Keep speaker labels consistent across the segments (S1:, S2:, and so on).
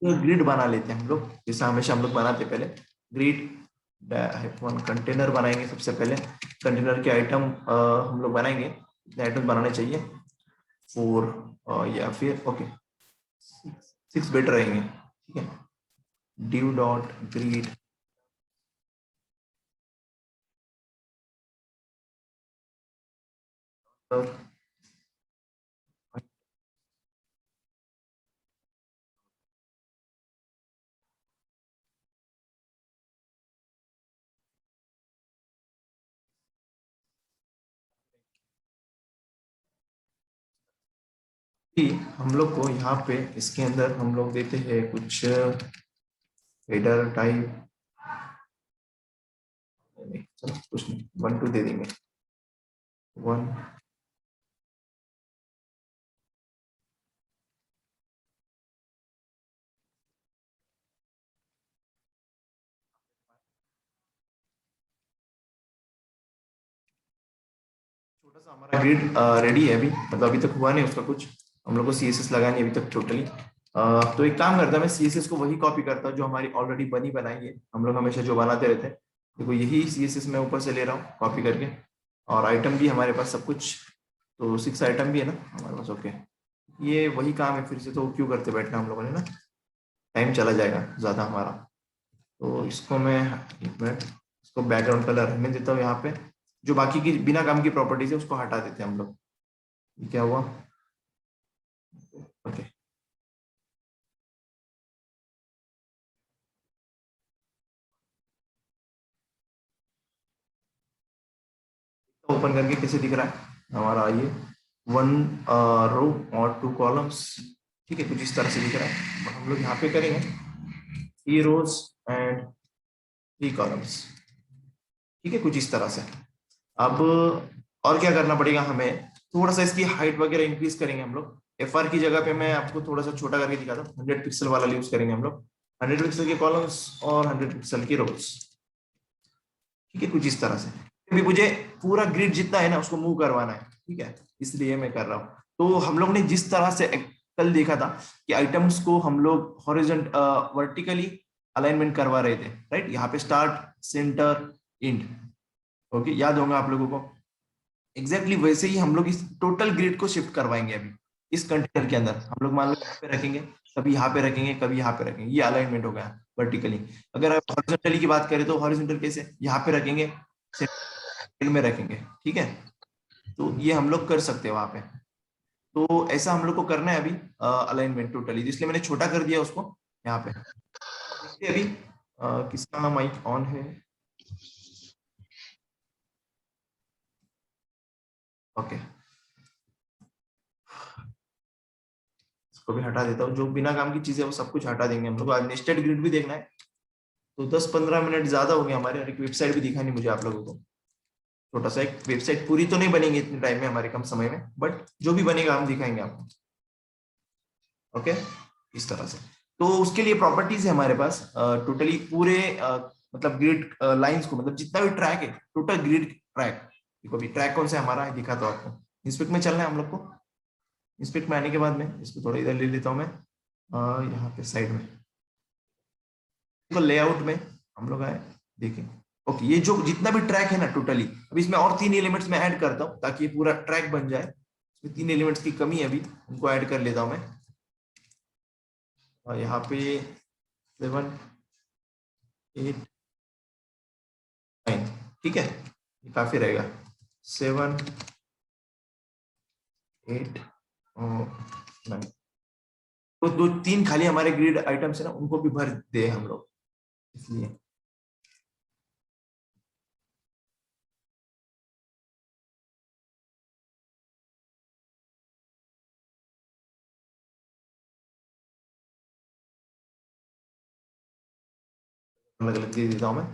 S1: Grid बना लेते हैं हम लोग, जैसा हमेशा हम लोग बनाते पहले। ग्रिड वन कंटेनर बनाएंगे सबसे पहले। कंटेनर के आइटम हम लोग बनाएंगे, कितने आइटम बनाने चाहिए, 4 या फिर ओके 6 बेटर रहेंगे, ठीक है। div डॉट ग्रिड हम लोग को यहाँ पे इसके अंदर हम लोग देते हैं कुछ हेडर टाइप, चलो कुछ नहीं, 1 2 दे देंगे। 1 छोटा सा हमारा ग्रिड रेडी है अभी, मतलब अभी तक हुआ नहीं उसका कुछ, हम लोग को सीएसएस लगानी है अभी तक टोटली। तो एक काम करता है, मैं सीएसएस को वही कॉपी करता हूँ जो हमारी ऑलरेडी बनी बनाई है, हम लोग हमेशा जो बनाते रहते हैं। देखो यही सीएसएस मैं ऊपर से ले रहा हूँ कॉपी करके, और आइटम भी हमारे पास सब कुछ, तो 6 आइटम भी है ना हमारे पास, ओके। ये वही काम है फिर से, तो क्यों करते बैठना हम लोगों ने ना, टाइम चला जाएगा ज्यादा हमारा। तो इसको मैं एक मिनट, इसको बैकग्राउंड कलर रहने देता हूँ यहाँ पे, जो बाकी की बिना काम की प्रॉपर्टीज है उसको हटा देते हैं हम लोग। ये क्या हुआ, ओके। ओपन करके कैसे दिख रहा है हमारा ये, 1 रो और 2 कॉलम्स, ठीक है, कुछ इस तरह से दिख रहा है। हम लोग यहाँ पे करेंगे 3 रोज एंड 3 कॉलम्स, ठीक है, कुछ इस तरह से। अब और क्या करना पड़ेगा हमें, थोड़ा सा इसकी हाइट वगैरह इंक्रीज करेंगे हम लोग। एफ आर की जगह पे मैं आपको थोड़ा सा छोटा करके दिखाता हूँ, 100 पिक्सल वाला यूज करेंगे हम लोग, 100 पिक्सल के कॉलम्स और 100 पिक्सल की रोज, ठीक है, कुछ इस तरह से। अभी मुझे पूरा ग्रिड जितना है ना उसको मूव करवाना है, ठीक है, इसलिए मैं कर रहा हूँ। तो हम लोग ने जिस तरह से कल देखा था कि आइटम्स को हम लोग हॉरिजॉन्ट वर्टिकली अलाइनमेंट करवा रहे थे, राइट, यहाँ पे स्टार्ट सेंटर एंड, ओके, याद होगा आप लोगों को। एग्जैक्टली वैसे ही हम लोग इस टोटल ग्रिड को शिफ्ट करवाएंगे अभी इस कंटेनर के अंदर। हम लोग मान लो यहाँ पे रखेंगे, कभी यहाँ पे रखेंगे, कभी यहाँ पे रखेंगे, ये अलाइनमेंट हो गया वर्टिकली। अगर आप हॉरिजॉन्टली की बात करें तो हॉरिजॉन्टल कैसे, यहाँ पे रखेंगे, सेंटर में रखेंगे, ठीक है। तो ये हम लोग कर सकते हैं वहां पे। तो ऐसा हम लोग को करना है अभी अलाइनमेंट टोटली, इसलिए मैंने छोटा कर दिया उसको यहाँ पे। देखते हैं अभी किसका माइक ऑन है, ओके, इसको भी हटा देता हूँ। जो बिना काम की चीजें वो सब कुछ हटा देंगे हम लोग। आज नेस्टेड ग्रिड भी देखना है, तो 10-15 मिनट ज्यादा हो गए हमारे, और एक वेबसाइट भी दिखानी मुझे आप लोगों को। छोटा सा एक वेबसाइट, पूरी तो नहीं बनेगी इतने टाइम में हमारे कम समय में, बट जो भी बनेगा हम दिखाएंगे आपको, ओके, इस तरह से। तो उसके लिए प्रॉपर्टीज है हमारे पास टोटली पूरे मतलब ग्रिड लाइंस को, मतलब जितना भी ट्रैक है टोटल ग्रिड ट्रैक। देखो अभी ट्रैक कौन सा है हमारा है, दिखा तो आपको। इंस्पेक्ट में चलना है हम लोग को। इंस्पेक्ट में आने के बाद में इसको थोड़ा इधर ले लेता हूँ मैं, यहाँ पे साइड में, तो लेआउट में हम लोग आए, देखें, ओके, ये जो जितना भी ट्रैक है ना टोटली, अभी इसमें और 3 एलिमेंट्स में ऐड करता हूँ ताकि ये पूरा ट्रैक बन जाए। इसमें 3 एलिमेंट्स की कमी है अभी, उनको ऐड कर लेता हूँ मैं। और यहाँ पे 7 8 9, ठीक है, ये काफी रहेगा। 7 8 और 9, तो 2-3 खाली हमारे ग्रिड आइटम्स है ना, उनको भी भर दे हम लोग, इसलिए अलग अलग दे देता हूँ मैं।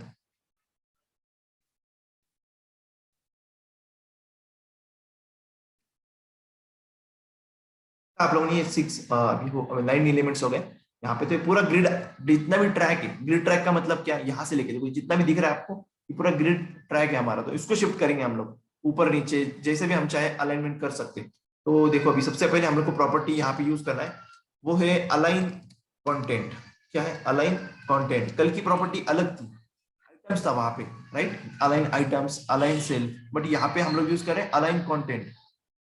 S1: आप लोगों ने ये 9 एलिमेंट्स हो गए यहाँ पे। तो ये पूरा ग्रिड, जितना भी ट्रैक है, ग्रिड ट्रैक का मतलब क्या है, यहाँ से लेके देखो जितना भी दिख रहा है आपको, ये पूरा ग्रिड ट्रैक है हमारा। तो इसको शिफ्ट करेंगे हम लोग ऊपर नीचे, जैसे भी हम चाहे अलाइनमेंट कर सकते हैं। तो देखो अभी सबसे पहले हम लोग को प्रॉपर्टी यहाँ पे यूज करना है, वो है अलाइन कंटेंट क्या है, अलाइन कंटेंट। कल की प्रॉपर्टी अलग थी, आइटम्स था वहां पे, right, align items, align cell, but यहाँ पे हम लोग यूज करें अलाइन कंटेंट।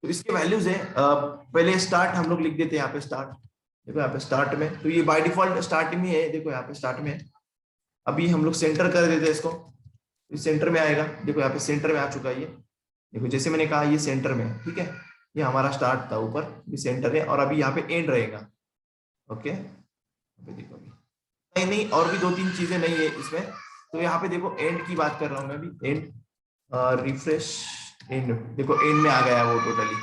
S1: तो इसके वैल्यूज है, पहले स्टार्ट हम लोग लिख देते हैं यहाँ पे, स्टार्ट देखो यहाँ पे स्टार्ट में, तो ये बाय डिफॉल्ट स्टार्ट में है, देखो यहाँ पे स्टार्ट में है। अभी हम लोग सेंटर कर देते हैं इसको, इस सेंटर में आएगा, देखो यहाँ पे सेंटर में आ चुका है ये, देखो जैसे मैंने कहा ये सेंटर में है, ठीक है, ये हमारा स्टार्ट था ऊपर, ये सेंटर है, और अभी यहाँ पे एंड रहेगा। ओके, देखो अभी नहीं नहीं, और भी दो तीन चीजें नहीं है इसमें, तो यहाँ पे देखो एंड की बात कर रहा हूँ मैं अभी, एंड रिफ्रेश, एंड देखो एंड में आ गया वो टोटली।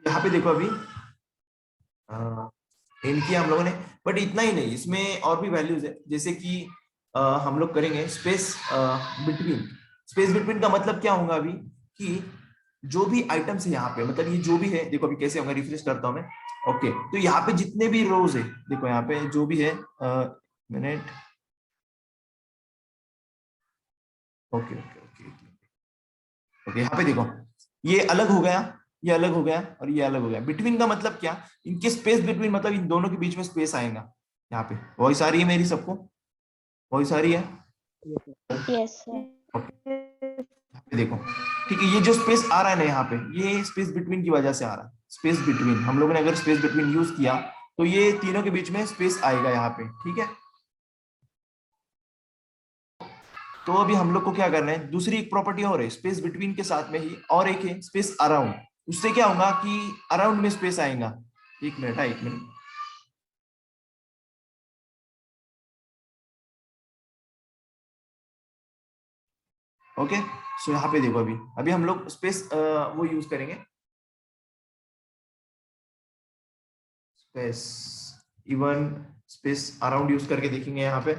S1: यहाँ पे देखो अभी एंड किया हम लोगों ने, बट इतना ही नहीं, इसमें और भी वैल्यूज है, जैसे कि हम लोग करेंगे स्पेस बिटवीन। स्पेस बिटवीन का मतलब क्या होगा अभी, कि जो भी आइटम्स है यहाँ पे, मतलब ये जो भी है, देखो अभी कैसे होगा, रिफ्रेश करता हूँ मैं। ओके, तो यहाँ पे जितने भी रोज है, देखो यहाँ पे जो भी है, minute, okay okay okay okay, यहाँ पे देखो ये अलग हो गया, ये अलग हो गया, और ये अलग हो गया। बिटवीन का मतलब क्या, इनके स्पेस बिटवीन, मतलब इन दोनों के बीच में स्पेस आएगा। यहाँ पे वॉइस आ रही है मेरी सबको, वॉइस आ रही है?
S2: Yes sir.
S1: ओके, यहाँ पे देखो, ठीक है, ये जो स्पेस आ रहा है ना यहाँ पे, ये स्पेस बिटवीन की वजह से आ रहा है। स्पेस बिटवीन, हम लोगों ने अगर स्पेस बिटवीन यूज किया तो ये तीनों के बीच में स्पेस आएगा यहाँ पे, ठीक है। तो अभी हम लोग को क्या करना है, दूसरी एक प्रॉपर्टी और है स्पेस बिटवीन के साथ में ही, और एक है स्पेस अराउंड। उससे क्या होगा कि अराउंड में स्पेस आएगा। एक मिनट, एक मिनट, ओके। सो यहाँ पे देखो, अभी अभी हम लोग स्पेस वो यूज करेंगे, space even, space around use करके देखेंगे यहाँ पे,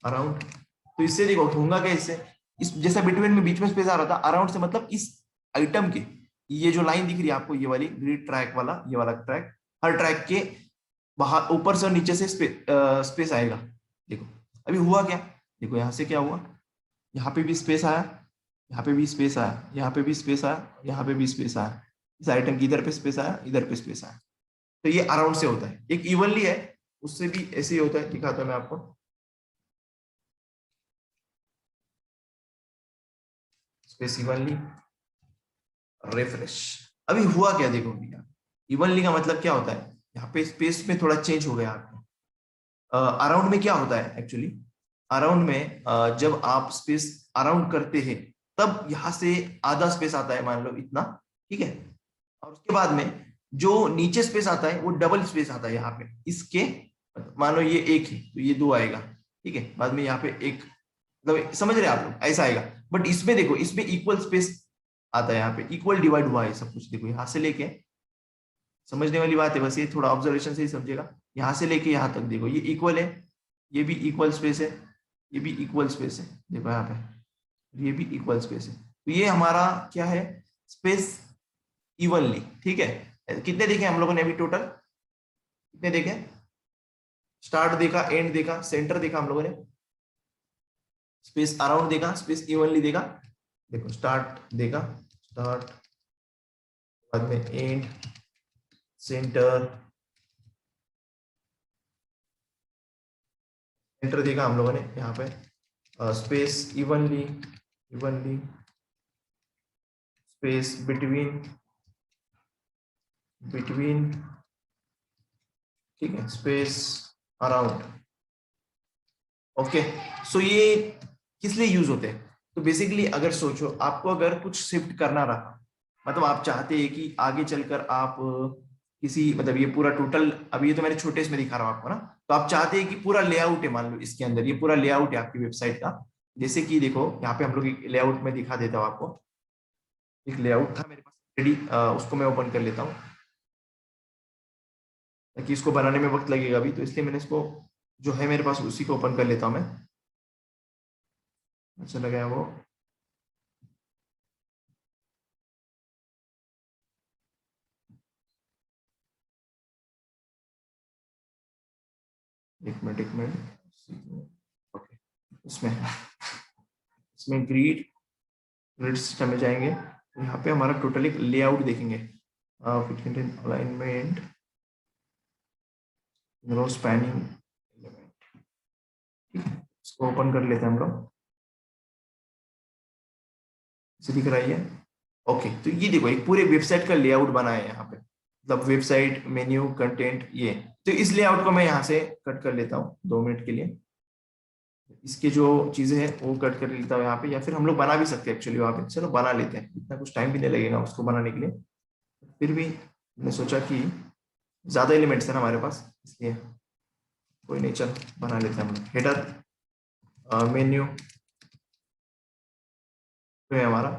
S1: अराउंड। तो इससे देखो होगा क्या, इससे इस जैसा बिटवीन में बीच में स्पेस आ रहा था, अराउंड से मतलब इस आइटम के, ये जो लाइन दिख रही है आपको, ये वाली ग्रिड ट्रैक वाला, ये वाला ट्रैक, हर ट्रैक के बाहर, ऊपर से और नीचे से स्पेस आएगा। देखो अभी हुआ क्या, देखो यहाँ से क्या हुआ, यहाँ पे भी स्पेस आया, यहाँ पे भी स्पेस आया, यहाँ पे भी स्पेस आया, यहाँ पे भी स्पेस आया, इस आइटम की इधर पे स्पेस आया, इधर पे स्पेस आया। तो ये अराउंड से होता है, एक इवनली है, उससे भी ऐसे ही होता है, दिखाता हूं मैं आपको। Space evenly, refresh. अभी हुआ क्या देखो भैया, इवनली का मतलब क्या होता है, यहाँ पे स्पेस में थोड़ा चेंज हो गया आपका। अराउंड में क्या होता है एक्चुअली, अराउंड में जब आप स्पेस अराउंड करते हैं, तब यहां से आधा स्पेस आता है, मान लो इतना, ठीक है, और उसके बाद में जो नीचे स्पेस आता है वो डबल स्पेस आता है यहाँ पे इसके, मान लो ये एक है तो ये दो आएगा, ठीक है, बाद में यहाँ पे एक, मतलब समझ रहे हैं आप लोग, ऐसा आएगा। बट इसमें देखो, इसमें इक्वल स्पेस आता है, यहाँ पे इक्वल डिवाइड हुआ है सब कुछ, देखो यहाँ से लेके, समझने वाली बात है, बस ये थोड़ा ऑब्जर्वेशन से ही समझेगा, यहाँ से लेके यहाँ तक देखो ये इक्वल है, ये भी इक्वल स्पेस है, ये भी इक्वल स्पेस है, देखो यहाँ पे ये भी इक्वल स्पेस है, तो ये हमारा क्या है, स्पेस इवनली, ठीक है। कितने देखे हम लोगों ने अभी टोटल, कितने देखे, स्टार्ट देखा, एंड देखा, सेंटर देखा हम लोगों ने, स्पेस अराउंड देखा, स्पेस इवनली देखा, देखो स्टार्ट देखा, स्टार्ट, बाद में एंड, सेंटर, सेंटर देखा हम लोगों ने यहाँ पे, space evenly, evenly, space between, between, ठीक है, स्पेस अराउंड। ओके, सो ये किस लिए यूज होते हैं, तो बेसिकली अगर सोचो, आपको अगर कुछ शिफ्ट करना रहा, मतलब आप चाहते हैं कि आगे चलकर आप किसी, मतलब ये पूरा टोटल, अभी ये तो मैंने छोटे इसमें दिखा रहा हूँ आपको ना, तो आप चाहते हैं कि पूरा लेआउट है, मान लो इसके अंदर ये पूरा लेआउट है आपकी वेबसाइट का, जैसे कि देखो यहाँ पे हम लोग एक लेआउट में दिखा देता हूँ आपको, एक लेआउट था मेरे पास रेडी, उसको मैं ओपन कर लेता हूँ, ताकि इसको बनाने में वक्त लगेगा अभी, तो इसलिए मैंने इसको जो है मेरे पास उसी को ओपन कर लेता हूँ मैं। अच्छा लगा वो, एक मिनट, एक मिनट, ओके, इसमें इसमें ग्रिड, ग्रिड सिस्टम में जाएंगे, तो यहाँ पे हमारा टोटल एक लेआउट देखेंगे, which contain alignment row spanning element. ठीक है, इसको ओपन कर लेते हैं हम लोग। इसे दिख रहा है ये? ओके, तो ये देखो एक पूरे वेबसाइट का लेआउट बना है यहाँ पे, मतलब वेबसाइट मेन्यू कंटेंट ये। तो इस लेआउट को मैं यहाँ से कट कर लेता हूँ 2 मिनट के लिए। इसके जो चीजें हैं वो कट कर लेता हूँ यहाँ पे, या फिर हम लोग बना भी सकते हैं एक्चुअली वहाँ पे। चलो बना लेते हैं, इतना कुछ टाइम भी नहीं लगेगा उसको बनाने के लिए। फिर भी मैंने सोचा कि ज्यादा एलिमेंट्स है ना हमारे पास, इसलिए कोई नहीं, चल बना लेते हैं हम लोग। हेडर मेन्यू तो है हमारा,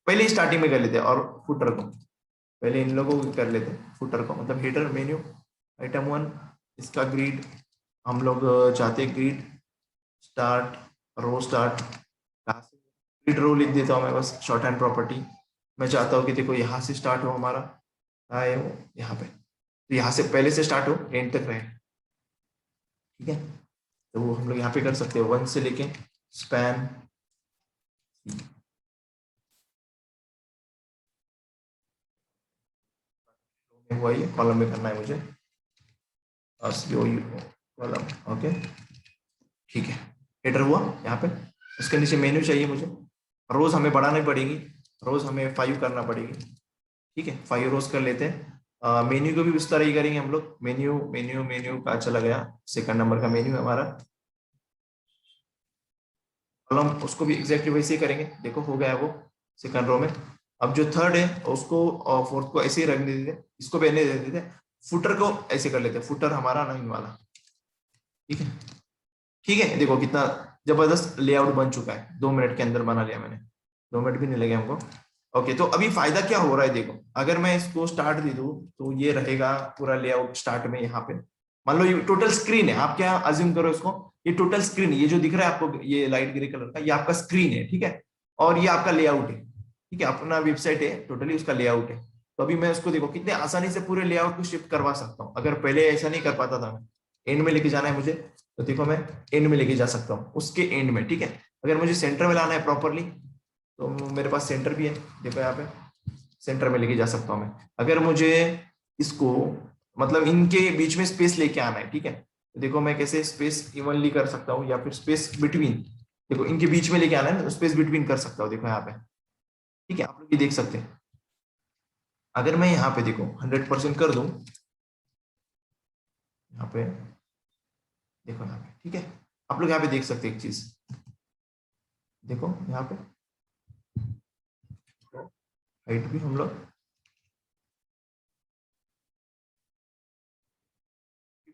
S1: पहले स्टार्टिंग में कर लेते हैं, और फुटर को पहले इन लोगों को कर लेते हैं। फुटर को मतलब हेडर मेन्यू आइटम 1, इसका ग्रिड हम लोग चाहते हैं ग्रिड स्टार्ट रो स्टार्ट, ग्रिड रो लिख देता हूँ मैं बस, शॉर्ट हैंड प्रॉपर्टी। मैं चाहता हूँ कि देखो यहाँ से स्टार्ट हो हमारा, आए हो यहाँ पे, तो यहाँ से पहले से स्टार्ट हो एंड तक रहे। ठीक है, तो वो हम लोग यहाँ पे कर सकते हैं 1 से लेके स्पैन हुआ, ये कॉलम में करना है मुझे, कॉलम। ओके ठीक है, हेडर हुआ यहाँ पे। इसके नीचे मेन्यू चाहिए मुझे, रोज हमें बढ़ानी पड़ेगी, रोज हमें 5 करना पड़ेगी। ठीक है, 5 रोज कर लेते हैं। मेन्यू को भी उस तरह ही करेंगे हम लोग। मेन्यू मेन्यू मेन्यू का चला गया, सेकंड नंबर का मेन्यू है हमारा। कॉलम उसको भी एग्जैक्टली वैसे ही करेंगे, देखो हो गया वो सेकंड रो में। अब जो थर्ड है उसको फोर्थ को ऐसे ही रखने देते, इसको भी रहने दे देते। फुटर को ऐसे कर लेते, फुटर हमारा 9 वाला। ठीक है, ठीक है, देखो कितना जबरदस्त लेआउट बन चुका है, 2 मिनट के अंदर बना लिया मैंने, 2 मिनट भी नहीं लगे हमको। ओके, तो अभी फायदा क्या हो रहा है देखो, अगर मैं इसको स्टार्ट दे दूं तो ये रहेगा पूरा लेआउट स्टार्ट में। यहाँ पे मान लो ये टोटल स्क्रीन है, आप क्या अज्यूम करो इसको, ये टोटल स्क्रीन, ये जो दिख रहा है आपको ये लाइट ग्रे कलर का, ये आपका स्क्रीन है। ठीक है, और ये आपका लेआउट है। ठीक है, अपना वेबसाइट है, टोटली उसका लेआउट है। तो अभी मैं उसको देखो कितने आसानी से पूरे लेआउट को शिफ्ट करवा सकता हूँ। अगर पहले ऐसा नहीं कर पाता था, मैं एंड में लेके जाना है मुझे, तो देखो मैं एंड में लेके जा सकता हूँ, उसके एंड में। ठीक है, अगर मुझे सेंटर में लाना है प्रॉपरली, तो मेरे पास सेंटर भी है, देखो यहाँ पे सेंटर में लेके जा सकता हूँ मैं। अगर मुझे इसको मतलब इनके बीच में स्पेस लेके आना है, ठीक है, तो देखो मैं कैसे स्पेस इवनली कर सकता हूँ, या फिर स्पेस बिटवीन, देखो इनके बीच में लेके आना है ना, स्पेस बिटवीन कर सकता हूँ, देखो यहाँ पे। ठीक है, आप लोग ये देख सकते हैं। अगर मैं यहाँ पे देखो 100% कर दूं यहाँ पे, देखो यहाँ पे, ठीक है, आप लोग यहाँ पे देख सकते हैं एक चीज, देखो यहाँ पे हाइट भी हम लोग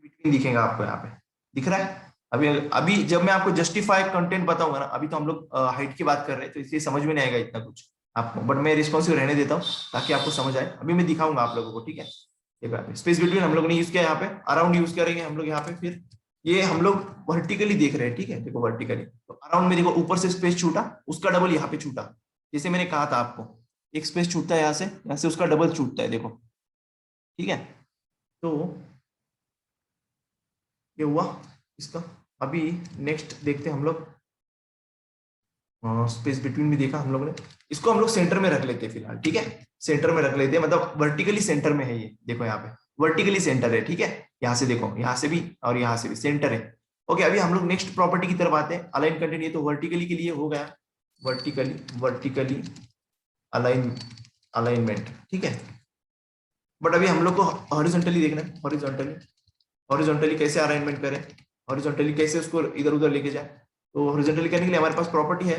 S1: बिटवीन दिखेगा आपको, यहाँ पे दिख रहा है। अभी अभी जब मैं आपको जस्टिफाई कंटेंट बताऊंगा ना, अभी तो हम लोग हाइट की बात कर रहे हैं, तो इसलिए समझ में नहीं आएगा इतना कुछ आपको, बट मैं रिस्पॉन्सिव रहने देता हूँ ताकि आपको समझ आए। अभी मैं दिखाऊंगा आप लोगों को। ठीक है, देखो यहाँ पे स्पेस बिटवीन हम लोग ने यूज किया, यहाँ पे अराउंड यूज करेंगे हम लोग यहाँ पे। फिर ये हम लोग वर्टिकली देख रहे हैं, ठीक है, देखो वर्टिकली, तो अराउंड में देखो ऊपर से स्पेस छूटा, उसका डबल यहाँ पे छूटा। जैसे मैंने कहा था आपको, एक स्पेस छूटता है यहाँ से उसका डबल छूटता है, देखो। ठीक है, तो ये हुआ इसका। अभी नेक्स्ट देखते हैं हम लोग, स्पेस बिटवीन भी देखा हम लोगों ने, इसको हम लोग सेंटर में रख लेते हैं फिलहाल। ठीक है, सेंटर में रख लेते हैं, मतलब वर्टिकली सेंटर में है ये, देखो यहाँ पे वर्टिकली सेंटर है। ठीक है, यहाँ से देखो, यहाँ से भी और यहाँ से भी सेंटर है। ओके, अभी हम लोग नेक्स्ट प्रॉपर्टी की तरफ आते हैं, अलाइन कंटेंट। ये तो वर्टिकली के लिए हो गया, वर्टिकली वर्टिकली अलाइन अलाइनमेंट। ठीक है, बट अभी हम लोग को हॉरिजॉन्टली देखना है, हॉरिजॉन्टली हॉरिजॉन्टली कैसे अलाइनमेंट करें, हॉरिजॉन्टली कैसे उसको इधर उधर लेके जाए। तो हॉरिजॉन्टली करने के लिए हमारे पास प्रॉपर्टी है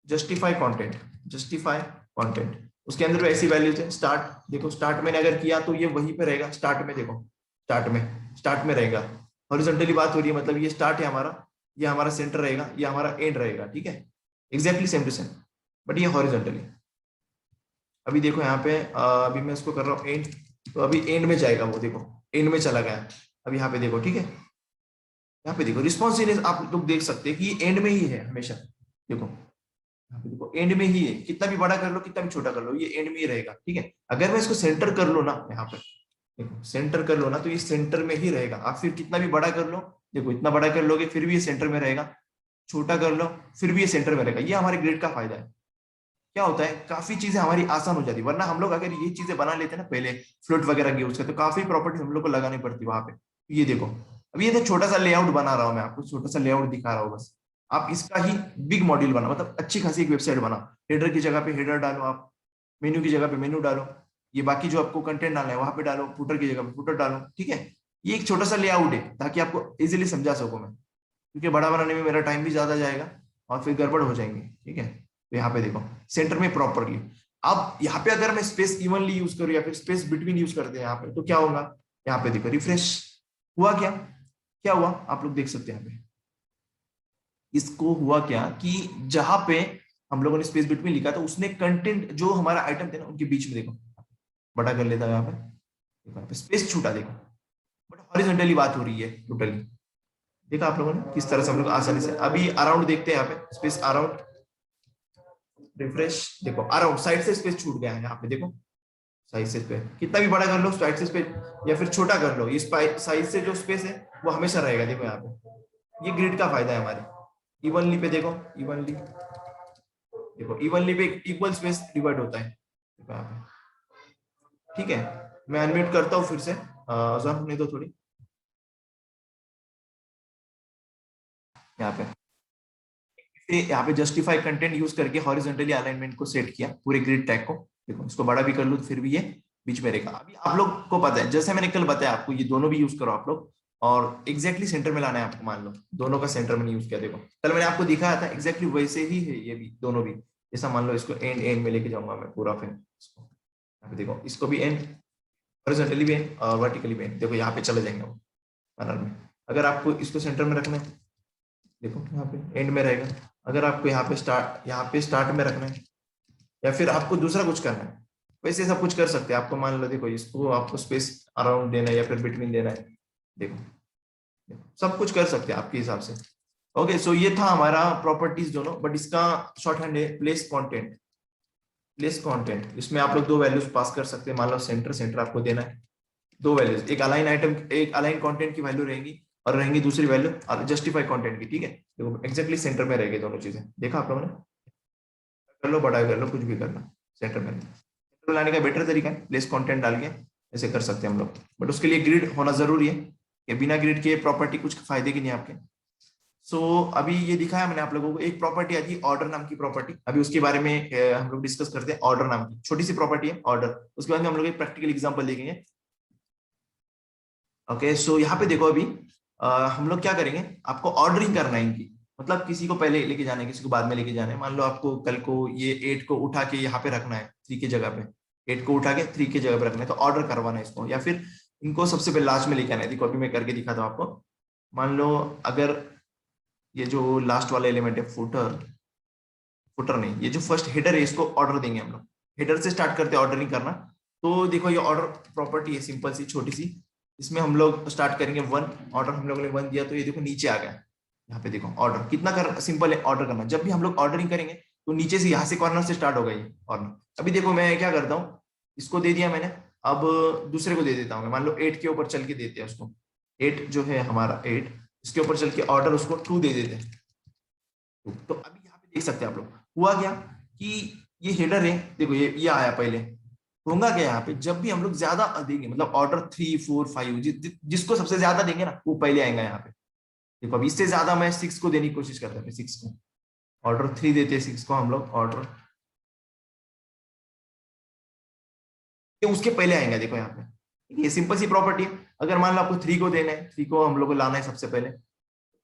S1: जस्टिफाई कंटेंट, जस्टिफाई कंटेंट। उसके अंदर भी ऐसी वैल्यूज है। स्टार्ट, देखो स्टार्ट मैंने अगर किया तो ये वहीं पे रहेगा, स्टार्ट में, देखो स्टार्ट में रहेगा। हॉरिजॉन्टली बात हो रही है, मतलब ये स्टार्ट है हमारा, ये हमारा सेंटर रहेगा, ये हमारा एंड रहेगा। ठीक है, exactly same to same, but ये हॉरिजॉन्टली। अभी देखो यहाँ पे अभी मैं इसको कर रहा हूँ एंड, तो अभी एंड में जाएगा वो, देखो एंड में चला गया। अब यहाँ पे देखो, ठीक है, यहाँ पे देखो रिस्पॉन्सिवनेस आप लोग देख सकते हैं कि ये एंड में ही है हमेशा। देखो यहाँ पे देखो एंड में ही है, कितना भी बड़ा कर लो कितना भी छोटा कर लो, ये एंड में ही रहेगा। ठीक है, अगर मैं इसको सेंटर कर लो ना, यहाँ पे देखो सेंटर कर लो ना, तो ये सेंटर में ही रहेगा। आप फिर कितना भी बड़ा कर लो, देखो इतना बड़ा कर लोगे फिर भी ये सेंटर में रहेगा, छोटा कर लो फिर भी ये सेंटर में रहेगा। ये हमारे ग्रिड का फायदा है क्या होता है, काफी चीजें हमारी आसान हो जाती है। वरना हम लोग अगर ये चीजें बना लेते ना पहले, फ्लोट वगैरह यूज करते, तो काफी प्रॉपर्टीज हम लोग को लगानी पड़ती वहां पे। ये देखो, अब ये तो छोटा सा लेआउट बना रहा हूँ मैं आपको, छोटा सा लेआउट दिखा रहा हूँ बस। आप इसका ही बिग मॉड्यूल बनाओ, मतलब अच्छी खासी एक वेबसाइट बनाओ। हेडर की जगह पे हेडर डालो आप, मेन्यू की जगह पे मेन्यू डालो, ये बाकी जो आपको कंटेंट डालना है वहां पे डालो, फुटर की जगह पे फुटर डालो, ठीक है। ये एक छोटा सा लेआउट है ताकि आपको इजीली समझा सकूं मैं, क्योंकि बड़ा बनाने में मेरा टाइम भी ज्यादा जाएगा और फिर गड़बड़ हो जाएंगे, ठीक है। तो यहाँ पे देखो, सेंटर में प्रॉपरली। अब यहाँ पे अगर मैं स्पेस इवनली यूज करूँ या फिर स्पेस बिटवीन यूज करते हैं यहाँ पे, तो क्या होगा, यहाँ पे देखो रिफ्रेश हुआ, क्या क्या हुआ आप लोग देख सकते हैं यहाँ पे। इसको हुआ क्या कि जहां पे हम लोगों ने स्पेस बिटवीन लिखा था, उसने कंटेंट जो हमारा आइटम थे ना उनके बीच में, देखो बड़ा कर लेता है यहाँ पे, देखो यहाँ पे स्पेस छूटा, देखो। बट हॉरिजॉन्टली बात हो रही है टोटली, देखा आप लोगों ने किस तरह से हम लोग आसानी से। अभी अराउंड देखते हैं यहाँ पे, स्पेस अराउंड, रिफ्रेश, देखो अराउंड साइड से स्पेस छूट गया है यहाँ पे, देखो साइज से स्पेस कितना भी बड़ा कर लो, साइड से स्पेस या फिर छोटा कर लो, इस साइज से जो स्पेस है वो हमेशा रहेगा। देखो यहाँ पे, ये ग्रिड का फायदा है हमारे। इवनली पे देखो, इवनली देखो, इवनली पे इक्वल स्पेस डिवाइड होता है, देखो यहाँ पे, ठीक है। मैं अनम्यूट करता हूँ फिर से, अजान होने दो थोड़ी। यहाँ पे यहाँ पे जस्टिफाई कंटेंट यूज करके हॉरिजॉन्टली अलाइनमेंट को सेट किया पूरे ग्रिड टैग को। देखो इसको बड़ा भी कर लूं तो फिर भी ये बीच में रहेगा। अभी आप लोग को पता है, जैसे मैंने कल बताया आपको, ये दोनों भी यूज करो आप लोग, और एग्जैक्टली सेंटर में लाना है आपको। मान लो दोनों का सेंटर में यूज किया, देखो कल मैंने आपको दिखाया था, एग्जैक्टली वैसे ही है ये भी, दोनों भी। जैसा मान लो इसको एंड एंड में लेके जाऊंगा मैं पूरा, फिर इसको यहाँ पे देखो, इसको भी एंड, हॉरिजॉन्टली भी एंड और वर्टिकली भी एंड, देखो यहाँ पे चले जाएंगे वो पैनल में। अगर आपको इसको सेंटर में रखना है, देखो यहाँ पे एंड में रहेगा। अगर आपको यहाँ पे स्टार्ट में रखना है, या फिर आपको दूसरा कुछ करना है, वैसे सब कुछ कर सकते हैं। आपको मान लो देखो, इसको आपको स्पेस अराउंड देना है या फिर बिटवीन देना है, देखो देखो सब कुछ कर सकते हैं आपके हिसाब से। ओके, सो ये था हमारा प्रॉपर्टीज दोनों, बट इसका शॉर्ट हैंड है प्लेस कंटेंट। प्लेस कंटेंट, इसमें आप लोग दो वैल्यूज पास कर सकते हैं। मान लो सेंटर, सेंटर आपको देना है दो वैल्यूज, एक अलाइन आइटम, एक अलाइन कंटेंट की वैल्यू रहेगी, और रहेंगी दूसरी वैल्यू जस्टिफाई कंटेंट की, ठीक है। देखो एक्जेक्टली सेंटर में रहेगी दोनों चीजें, देखा आप लोगों ने। कर लो, बड़ा कर लो, कुछ भी करना, सेंटर में लाने का बेटर तरीका है प्लेस कंटेंट डाल के, ऐसे कर सकते हैं हम लोग। बट उसके लिए ग्रिड होना जरूरी है, कि बिना ग्रिड के प्रॉपर्टी कुछ फायदे की नहीं आपके। सो अभी ये दिखाया मैंने आप लोगों को, एक प्रॉपर्टी आती है ऑर्डर नाम की प्रॉपर्टी। अभी उसके बारे में हम लोग डिस्कस करते हैं। ऑर्डर नाम की छोटी सी प्रॉपर्टी है ऑर्डर, उसके बाद में हम लोग एक प्रैक्टिकल एग्जांपल देखेंगे। ओके, सो यहाँ पे देखो, अभी हम लोग क्या करेंगे, आपको ऑर्डरिंग करना है इनकी, मतलब किसी को पहले लेके जाना है, किसी को बाद में लेके जाना है। मान लो आपको कल को ये 8 को उठा के यहाँ पे रखना है 3 की जगह पे, 8 को उठा के 3 की जगह पे रखना है, तो ऑर्डर करवाना है इसको, या फिर इनको सबसे पहले लास्ट में लेके आना है। देखो अभी मैं करके दिखाता हूँ आपको। मान लो अगर ये जो लास्ट वाला एलिमेंट है फुटर, फुटर नहीं, ये जो फर्स्ट हेडर है, इसको ऑर्डर देंगे हम लोग। हेडर से स्टार्ट करते हैं ऑर्डरिंग करना। तो देखो ये ऑर्डर प्रॉपर्टी है, सिंपल सी छोटी सी। इसमें हम लोग स्टार्ट करेंगे 1, ऑर्डर हम लोगों ने 1 दिया, तो ये देखो नीचे आ गया। यहाँ पे देखो ऑर्डर कितना कर सिंपल है ऑर्डर करना। जब भी हम लोग ऑर्डरिंग करेंगे तो नीचे से, यहाँ से कॉर्नर से स्टार्ट होगा ये ऑर्डर। अभी देखो मैं क्या करता हूँ, इसको दे दिया मैंने, अब दूसरे को दे देता हूँ। मान लो 8 के ऊपर चल के देते हैं उसको, 8 जो है हमारा 8, इसके ऊपर चल के ऑर्डर उसको 2 दे देते हैं। तो अभी यहाँ पे देख सकते हैं आप लोग, हुआ क्या कि ये हेडर है, देखो ये आया पहले। होगा क्या यहाँ पे, जब भी हम लोग ज्यादा देंगे, मतलब ऑर्डर 3 4 5 जिसको सबसे ज्यादा देंगे ना वो पहले आएगा यहाँ पे। देखो अभी इससे ज्यादा मैं 6 को देने की कोशिश करता हूँ, 6 को ऑर्डर 3 देते हैं, 6 को हम लोग ऑर्डर, ये उसके पहले आएंगे। देखो यहाँ पे ये सिंपल सी प्रॉपर्टी है। अगर मान लो आपको 3 को देना है, 3 को हम लोग को लाना है सबसे पहले,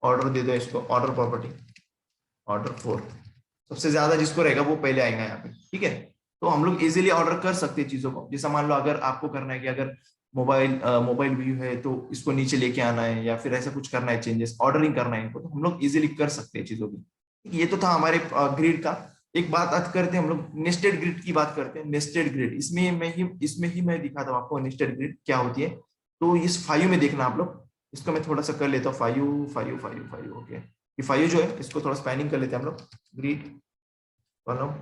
S1: ऑर्डर दे दो इसको, ऑर्डर प्रॉपर्टी ऑर्डर 4, सबसे ज्यादा जिसको रहेगा वो पहले आएगा यहाँ पे, ठीक है। तो हम लोग इजीली ऑर्डर कर सकते हैं चीजों को। जैसा मान लो अगर आपको करना है कि अगर मोबाइल व्यू है तो इसको नीचे लेके आना है, या फिर ऐसा कुछ करना है, चेंजेस ऑर्डरिंग करना है इनको, तो हम लोग इजीली कर सकते हैं चीजों की। ये तो था हमारे ग्रिड का। एक बात आज करते हैं हम लोग, नेस्टेड ग्रिड की बात करते हैं। नेस्टेड ग्रिड, इसमें ही मैं दिखाता हूँ आपको नेस्टेड ग्रिड क्या होती है। तो इस 5 में देखना आप लोग, इसको मैं थोड़ा सा कर लेता हूँ, 5 ओके। ये 5 जो है इसको थोड़ा स्पैनिंग कर लेते हैं हम लोग, ग्रिड कॉलम।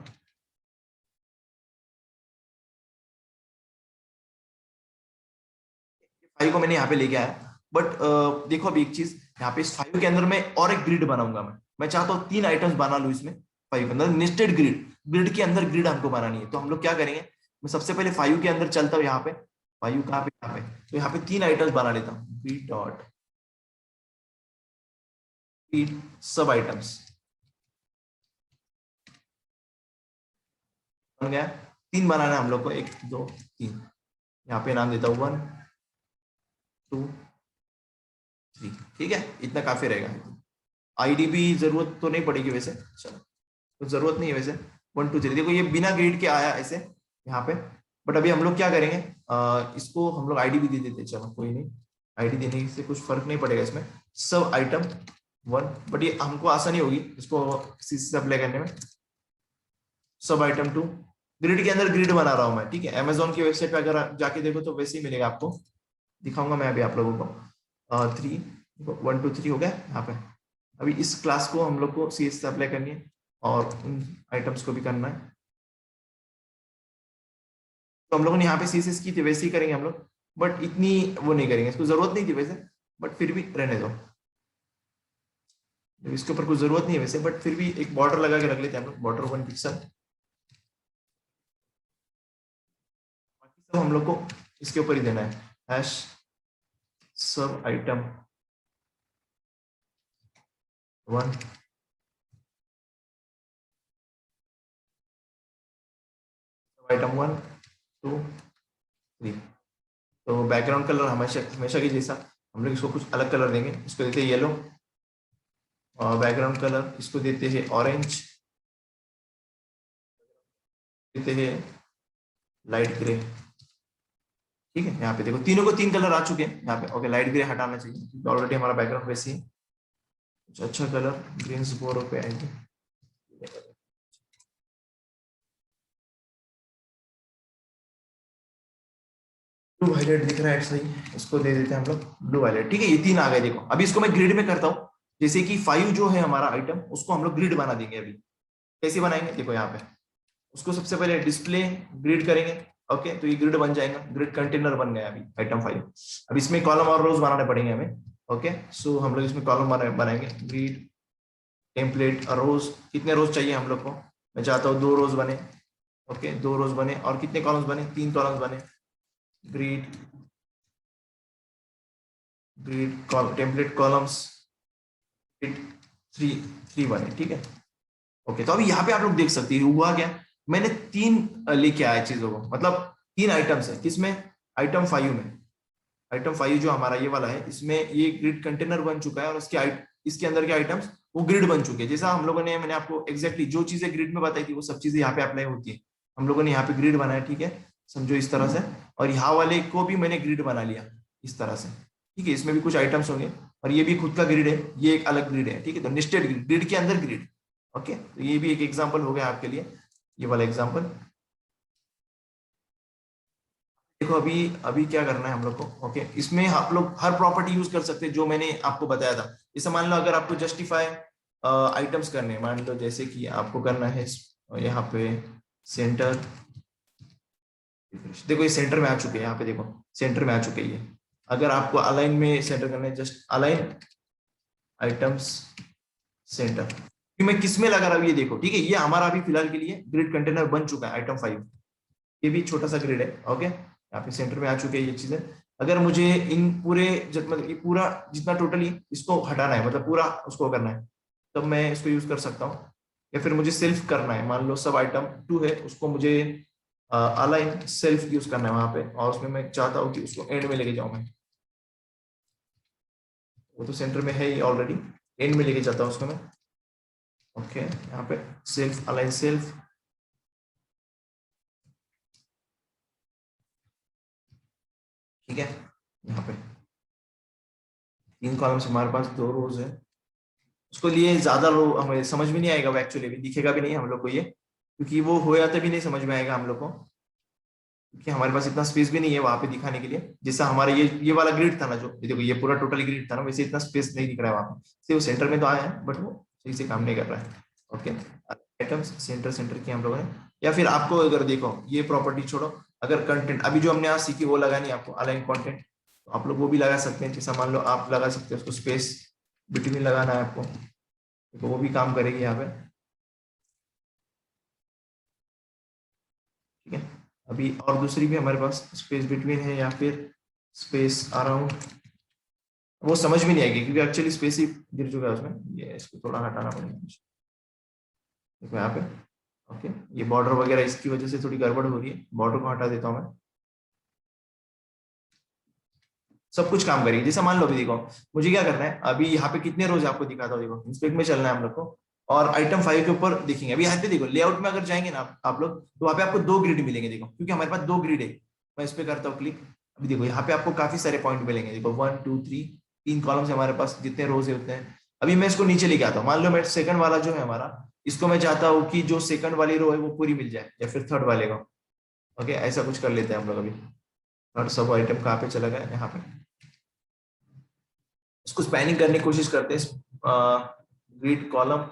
S1: 5 को मैंने यहाँ पे लेके आया, बट देखो अभी एक चीज, यहाँ पे इस 5 के अंदर मैं और एक ग्रिड बनाऊंगा। मैं चाहता हूँ 3 आइटम्स बना लूं इसमें, 5 मतलब नेस्टेड ग्रिड, ग्रिड के अंदर ग्रिड हमको बनानी है। तो हम लोग क्या करेंगे, मैं सबसे पहले 5 के अंदर चलता हूँ, यहाँ पे 5 कहाँ पे, यहाँ पे, तो यहाँ पे 3 आइटम्स बना लेता हूँ, बी डॉट सब आइटम्स बन गया। 3 बनाना है हम लोग को, 1 2 3, यहाँ पे नाम देता हूँ 1 2 3, ठीक है, इतना काफी रहेगा। आईडी भी जरूरत तो नहीं पड़ेगी वैसे, चलो तो जरूरत नहीं है वैसे। 1 2 3 देखो ये बिना ग्रिड के आया ऐसे यहाँ पे, बट अभी हम लोग क्या करेंगे, इसको हम लोग आईडी भी दे देते हैं, चलो कोई नहीं, आईडी देने से कुछ फर्क नहीं पड़ेगा इसमें। सब आइटम 1, बट ये हमको आसानी होगी इसको किसी से अप्लाई करने में। सब आइटम 2, ग्रिड के अंदर ग्रिड बना रहा हूं मैं, ठीक है। अमेजोन की वेबसाइट पे अगर आप जाके देखो तो वैसे ही मिलेगा आपको, दिखाऊंगा मैं अभी आप लोगों को। 3 1 2 3 हो गया यहाँ पे। अभी इस क्लास को हम लोग को सीएस से अप्लाई करनी है और उन आइटम्स को भी करना है। तो हम लोगों ने यहाँ पे सीएसएस की थी, वैसे ही करेंगे हम लोग, बट इतनी वो नहीं करेंगे, इसको जरूरत नहीं थी वैसे, बट फिर भी रहने दो, इसके ऊपर कुछ जरूरत नहीं है वैसे, बट फिर भी एक बॉर्डर लगा के रख लेते हैं हम लोग, बॉर्डर 1 पिक्सल। बाकी सब हम लोग को इसके ऊपर ही देना है, हैश सब आइटम 1 आइटम 1 2 3। तो बैकग्राउंड कलर हमेशा हमेशा की जैसा हम लोग इसको कुछ अलग कलर देंगे, इसको देते हैं येलो, और बैकग्राउंड कलर इसको देते हैं ऑरेंज, देते हैं लाइट ग्रे, ठीक है। यहाँ पे देखो तीनों को 3 कलर आ चुके हैं यहाँ पे, ओके। लाइट ग्रे हटाना चाहिए, ऑलरेडी हमारा बैकग्राउंड वैसे ही है। कुछ अच्छा कलर ग्रीन्स बोरो पे आएंगे, ब्लू वायलेट दिख रहा है सही, इसको दे देते हैं हम लोग ब्लू वायलेट, ठीक है। ये 3 आ गए देखो। अभी इसको मैं ग्रिड में करता हूँ, जैसे कि 5 जो है हमारा आइटम, उसको हम लोग ग्रिड बना देंगे। अभी कैसे बनाएंगे देखो, यहाँ पे उसको सबसे पहले डिस्प्ले ग्रिड करेंगे, ओके। तो ये ग्रिड बन जाएगा, ग्रिड कंटेनर बन गया अभी आइटम 5। अब इसमें कॉलम और रोज बनाने पड़ेंगे हमें, ओके। सो हम लोग इसमें कॉलम बनाएंगे, ग्रिड टेम्पलेट रोज। कितने रोज चाहिए हम लोग को, मैं चाहता हूँ 2 रोज बने, ओके 2 रोज बने। और कितने कॉलम्स बने, 3 कॉलम्स बने, ग्रिड ग्रिड टेम्पलेट कॉलम्स 3 बने, ठीक है, ओके। तो अभी यहाँ पे आप लोग देख सकते हैं हुआ क्या, मैंने 3 लेके आया चीजों को, मतलब 3 आइटम्स है किसमें, आइटम 5 में। आइटम 5 जो हमारा ये वाला है, इसमें ये ग्रिड कंटेनर बन चुका है, और इसके अंदर के आइटम्स वो ग्रिड बन चुके हैं। जैसा हम लोगों ने, मैंने आपको एग्जैक्टली जो चीजें ग्रिड में बताई थी वो सब चीजें यहाँ पे अप्लाई होती है। हम लोगों ने यहाँ पे ग्रिड बनाया, ठीक है, समझो इस तरह से। और यहाँ वाले को भी मैंने ग्रिड बना लिया इस तरह से, ठीक है। इसमें भी कुछ आइटम्स होंगे, और ये भी खुद का ग्रिड है, ये एक अलग ग्रिड है, ठीक है। तो नेस्टेड ग्रिड, ग्रिड के अंदर ग्रिड, ओके। तो ये भी एक एग्जाम्पल हो गया आपके लिए, ये वाला एग्जाम्पल। देखो अभी अभी क्या करना है हम लोग को, ओके। इसमें आप लोग हर प्रॉपर्टी यूज कर सकते हैं जो मैंने आपको बताया था। जैसे मान लो अगर आपको जस्टिफाई आइटम्स करने हैं, मान लो जैसे कि आपको करना है यहाँ पे सेंटर, देखो ये सेंटर में आ चुके हैं, यहाँ पे देखो सेंटर में आ चुके हैं। अगर आपको अलाइन में सेंटर करना है, जस्ट अलाइन आइटम्स सेंटर, मैं किस में लगा रहा हूँ ये देखो, ठीक है। ये हमारा अभी फिलहाल के लिए ग्रिड कंटेनर बन चुका है आइटम 5, ये भी छोटा सा ग्रिड है, ओके। यहाँ पे सेंटर में आ चुके हैं ये चीजें। अगर मुझे इन पूरे मतलब ये पूरा जितना टोटली इसको हटाना है, मतलब पूरा उसको करना है, तब मैं इसको यूज कर सकता हूँ। या फिर मुझे सेल्फ करना है, मान लो सब आइटम 2 है, उसको मुझे अलाइन सेल्फ यूज करना है वहां पे, और उसमें मैं चाहता हूँ कि उसको एंड में लेके जाऊं मैं, वो तो सेंटर में है ही ऑलरेडी, एंड में लेके जाता हूँ उसको मैं, ओके। यहाँ पे सेल्फ अलाइन सेल्फ, ठीक है। यहाँ पे 3 कॉलम्स हमारे पास, 2 रोज है। उसको लिए ज्यादा रो हमें समझ में नहीं आएगा, वो एक्चुअली भी दिखेगा भी नहीं हम लोग को ये, क्योंकि वो होया तभी नहीं समझ में आएगा हम लोग को, क्योंकि हमारे पास इतना स्पेस भी नहीं है वहां पे दिखाने के लिए। जैसा हमारा ये वाला ग्रिड था ना, जो ये देखो ये पूरा टोटल ग्रिड था ना, वैसे इतना स्पेस नहीं दिख रहा है वहां पे। सिर्फ सेंटर में तो आया है, बट वो सही से काम नहीं कर रहा है, ओके। आइटम्स सेंटर सेंटर किया हम लोगों ने। या फिर आपको अगर देखो ये प्रॉपर्टी छोड़ो, अगर कंटेंट अभी जो हमने आज सीखी वो लगानी आपको, अलाइन कंटेंट, तो आप लोग वो भी लगा सकते हैं। जैसा मान लो आप लगा सकते हैं उसको स्पेस बिटवीन लगाना है आपको, तो वो भी काम करेगी यहाँ पे, अभी और दूसरी भी हमारे पास स्पेस बिटवीन है या फिर स्पेस अराउंड, वो समझ में नहीं आएगी क्योंकि एक्चुअली स्पेस ही गिर चुका है उसमें। ये इसको थोड़ा हटाना पड़ेगा मुझे। देखो यहाँ पे, ओके, ये बॉर्डर वगैरह इसकी वजह से थोड़ी गड़बड़ हो रही है, बॉर्डर को हटा देता हूँ मैं। सब कुछ काम करेगी। जैसे मान लो अभी देखो, मुझे क्या करना है, अभी यहाँ पे कितने रोज आपको दिखाता हूँ, देखो इंस्पेक्ट में चलना है हम लोग को, और आइटम 5 के ऊपर देखेंगे। अभी यहाँ पे देखो लेआउट में अगर जाएंगे ना आप लोग, तो वहाँ पे आपको 2 ग्रिड मिलेंगे, देखो क्योंकि हमारे पास 2 ग्रिड है। मैं इस पे करता हूँ क्लिक। अभी देखो यहाँ पे आपको काफी सारे पॉइंट मिलेंगे, देखो 1 2 3, 3 कॉलम्स हमारे पास, जितने रोज है उतने हैं। अभी मैं इसको नीचे लेके आता हूँ, मान लो मैं सेकंड वाला जो है हमारा, इसको मैं चाहता हूँ कि जो सेकंड वाली रो है वो पूरी मिल जाए, या फिर थर्ड वाले को। ओके, ऐसा कुछ कर लेते हैं हम लोग। अभी थर्ड सब आइटम कहाँ पे चला गया, यहाँ पे। इसको स्पैनिंग करने की कोशिश करते हैं, ग्रिड कॉलम,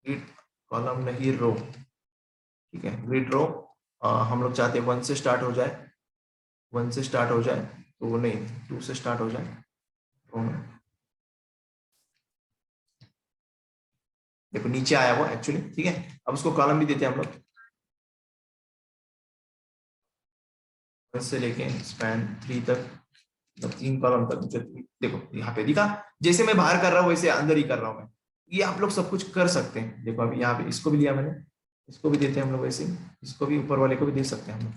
S1: ग्रिड कॉलम नहीं रो, ठीक है, ग्रिड रो। हम लोग चाहते हैं 1 से स्टार्ट हो जाए, 1 से स्टार्ट हो जाए, तो वो नहीं, 2 से स्टार्ट हो जाए। तो देखो नीचे आया वो एक्चुअली, ठीक है। अब उसको कॉलम भी देते हैं हम लोग, 1 से लेके स्पैन 3 तक, मतलब 3 कॉलम तक जो, देखो यहाँ पे दिखा, जैसे मैं बाहर कर रहा हूँ वैसे अंदर ही कर रहा हूँ मैं। ये आप लोग सब कुछ कर सकते हैं। देखो अभी यहाँ पे इसको भी लिया मैंने, इसको भी देते हैं हम लोग वैसे ही, इसको भी ऊपर वाले को भी दे सकते हैं हम लोग।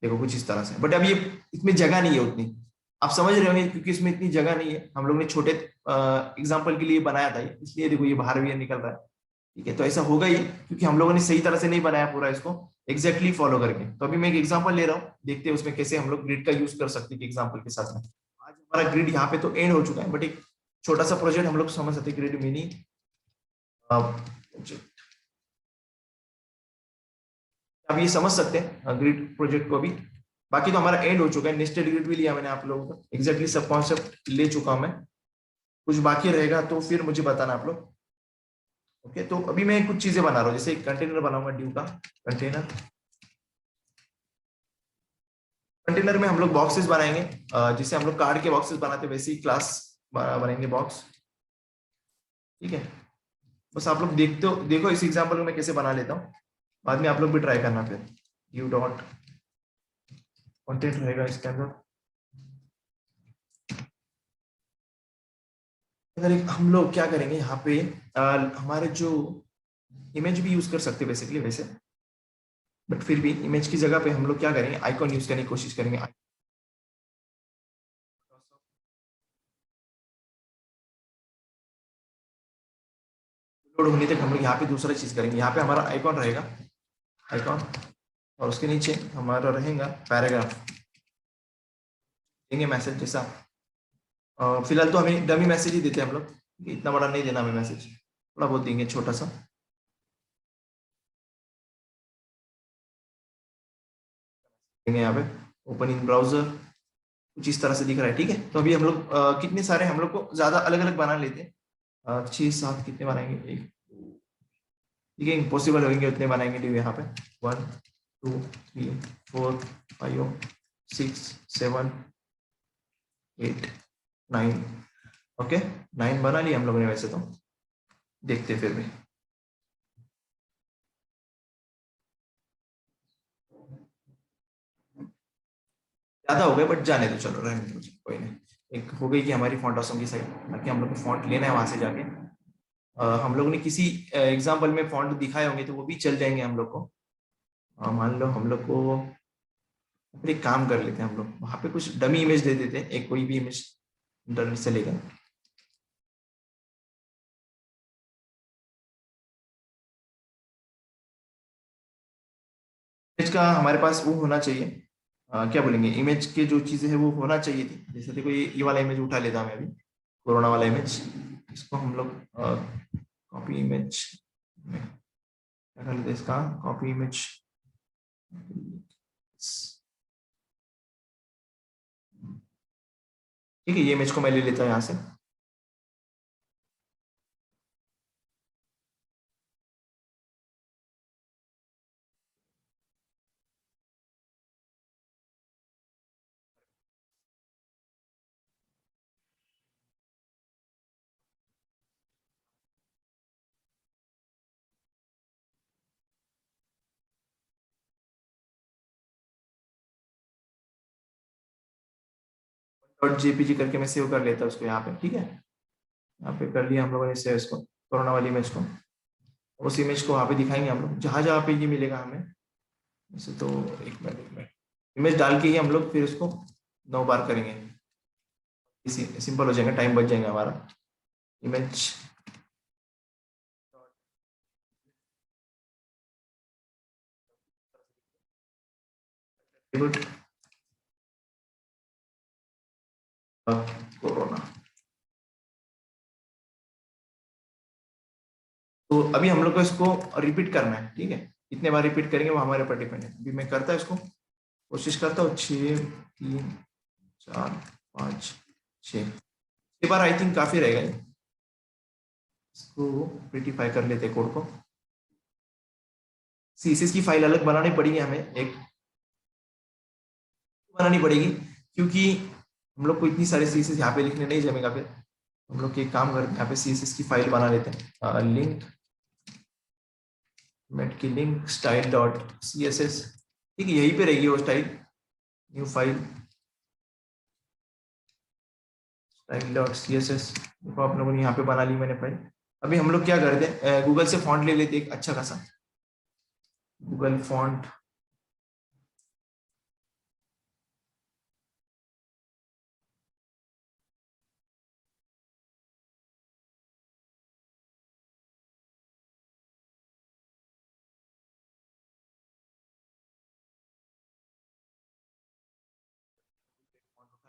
S1: देखो कुछ इस तरह से, बट अब ये इसमें जगह नहीं है उतनी, आप समझ रहे होंगे, क्योंकि इसमें इतनी जगह नहीं है। हम लोग ने छोटे एग्जाम्पल के लिए बनाया था ये, इसलिए देखो ये बाहर भी निकल रहा है, ठीक है। तो ऐसा होगा ही, क्योंकि हम लोगों ने सही तरह से नहीं बनाया पूरा इसको एग्जैक्टली फॉलो करके। तो अभी मैं एक एग्जाम्पल ले रहा हूँ, देखते हैं उसमें कैसे हम लोग ग्रिड का यूज कर सकते हैं एग्जाम्पल के साथ में। आज हमारा ग्रिड यहाँ पे तो एंड हो चुका है, बट एक छोटा सा प्रोजेक्ट हम लोग समझ सकते हैं, ग्रिड मिनी। अब ये समझ सकते हैं ग्रिड प्रोजेक्ट को भी। बाकी तो हमारा एंड हो चुका है, नेस्टेड ग्रिड भी लिया मैंने आप लोगों को, एग्जैक्टली सब कॉन्सेप्ट ले चुका हूं मैं। कुछ बाकी रहेगा तो फिर मुझे बताना आप लोग। ओके, तो अभी मैं कुछ चीजें बना रहा हूँ, जैसे एक कंटेनर बनाऊंगा ड्यू का कंटेनर। कंटेनर में हम लोग बॉक्सेस बनाएंगे, जैसे हम लोग कार्ड के बॉक्सेस बनाते हैं वैसे ही क्लास बनाएंगे बॉक्स, ठीक है। बस आप लोग देखते हो, देखो इस एग्जाम्पल में मैं कैसे बना लेता हूँ, बाद में आप लोग भी ट्राई करना फिर। यू डॉट कंटेंट रहेगा इसके अंदर। अगर हम लोग क्या करेंगे यहाँ पे, हमारे जो इमेज भी यूज कर सकते हैं बेसिकली वैसे, बट फिर भी इमेज की जगह पे हम लोग क्या करेंगे, आइकॉन यूज करने की कोशिश करेंगे। लोड होने तक हम लोग यहाँ पे दूसरा चीज करेंगे, यहाँ पे हमारा आइकॉन रहेगा, आइकॉन, और उसके नीचे हमारा रहेगा पैराग्राफ, देंगे मैसेज जैसा। फिलहाल तो हमें डमी मैसेज ही देते हैं हम लोग, इतना बड़ा नहीं देना हमें मैसेज, थोड़ा बहुत देंगे छोटा सा। देंगे यहाँ पे ओपन इन ब्राउजर, कुछ इस तरह से दिख रहा है, ठीक है। तो अभी हम लोग कितने सारे, हम लोग को ज्यादा अलग अलग बना लेते हैं, 6 7 कितने बनाएंगे, एक, ठीक है, इम्पॉसिबल होंगे उतने बनाएंगे ड्यू यहाँ पे। 1 2 3 4 5 6 7 8 9, ओके, 9 बना लिए हम लोगों ने वैसे तो। देखते फिर भी ज्यादा हो गए, बट जाने दो, चलो रहने दो, कोई नहीं। एक हो गई कि हमारी फॉन्ट ऑसम की साइड, बाकी हम लोग को फॉन्ट लेना है वहां से जाके। हम लोग ने किसी एग्जाम्पल में फॉन्ट दिखाए होंगे तो वो भी चल जाएंगे हम लोग को। मान लो हम लोग को, फिर एक काम कर लेते हैं, हम लोग वहां पे कुछ डमी इमेज दे देते हैं, एक कोई भी इमेज डमी से लेकर। इमेज का हमारे पास वो होना चाहिए, क्या बोलेंगे, इमेज के जो चीजें है वो होना चाहिए थी। जैसे देखो ये वाला इमेज उठा लेता मैं अभी, कोरोना वाला इमेज, इसको हम लोग कॉपी इमेज में क्या कर लेते हैं, इसका कॉपी इमेज, ठीक है। ये इमेज को मैं ले लेता हूँ यहाँ से। डॉट जेपीजी करके मैं सेव कर लेता हूँ उसको यहाँ पे, ठीक है। यहाँ पे कर लिया हम लोगों ने सेव इसको, कोरोना वाली इमेज को। उस इमेज को वहाँ पे दिखाएंगे हम लोग जहाँ जहाँ पे ये मिलेगा हमें। वैसे तो एक मिनट इमेज डाल के ही हम लोग फिर उसको 9 बार करेंगे, इसी सिंपल हो जाएगा, टाइम बच जाएगा हमारा। Image good corona. तो अभी हम लोग को इसको रिपीट करना है, ठीक है। कितने बार रिपीट करेंगे वो हमारे ऊपर डिपेंड है। अभी मैं करता इसको, कोशिश करता हूँ 6 3 4 5 6 बार आई थिंक काफी रहेगा ये। इसको प्रिटिफाई कर लेते हैं कोड को। सीएसएस की फाइल अलग बनानी पड़ेगी हमें, एक बनानी पड़ेगी, क्योंकि हम लोग को इतनी सारी सीएसएस यहाँ पे लिखने नहीं जमेगा। फिर हम लोग एक काम करते हैं, यहाँ पे सीएसएस की फाइल बना लेते हैं। लिंक मेट की link style dot C S S, ठीक है, यहीं पे रहेगी वो स्टाइल। New file style dot C S S, देखो आप लोगों ने यहाँ पे बना ली मैंने फाइल। अभी हम लोग क्या करते हैं, गूगल से फॉन्ट ले लेते हैं एक अच्छा खासा, गूगल फॉन्ट।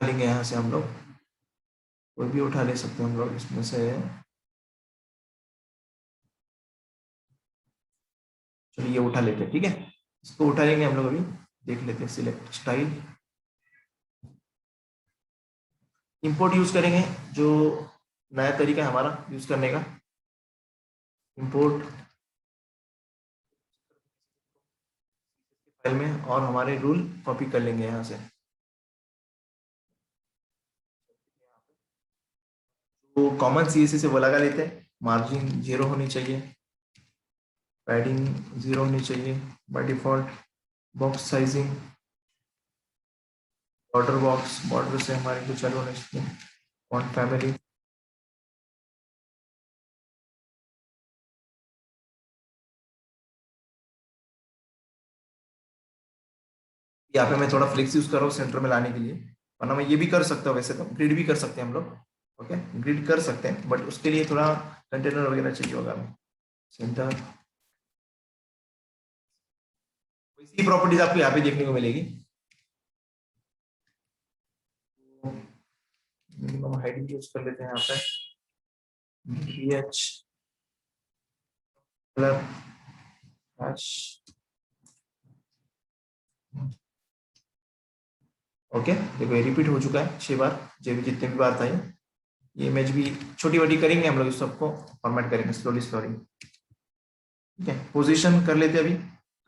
S1: लेंगे यहाँ से हम लोग, कोई भी उठा ले सकते हैं हम लोग इसमें से। चलिए ये उठा लेते हैं, ठीक है। इसको उठा लेंगे हम लोग अभी, देख लेते हैं। सिलेक्ट स्टाइल, इंपोर्ट यूज करेंगे, जो नया तरीका है हमारा यूज करने का। इंपोर्ट फाइल में और हमारे रूल कॉपी कर लेंगे यहाँ से। तो कॉमन सीएसएस से वो लगा लेते हैं। मार्जिन 0 होनी चाहिए, पैडिंग 0 होनी चाहिए by default. Box sizing, border box, border से हमारे जो चालू होने चाहिए। फॉन्ट फैमिली, यहाँ पे मैं थोड़ा फ्लेक्स यूज कर रहा हूँ सेंटर में लाने के लिए, वरना मैं ये भी कर सकता हूँ। वैसे तो ग्रिड भी कर सकते हैं हम लोग, ओके ग्रिड कर सकते हैं, बट उसके लिए थोड़ा कंटेनर वगैरह चाहिए होगा हमें। सेंटर, इसी प्रॉपर्टीज आपको यहाँ पे देखने को मिलेगी। मिनिमम हाइट यूज कर लेते हैं यहाँ पे, एच कलर हैश, ओके। देखो ये रिपीट हो चुका है 6 बार, जो भी जितने भी बार था ये इमेज भी छोटी बड़ी करेंगे हम लोग, इस सबको फॉर्मेट करेंगे स्लोली स्लोली, ठीक है। पोजीशन कर लेते हैं अभी,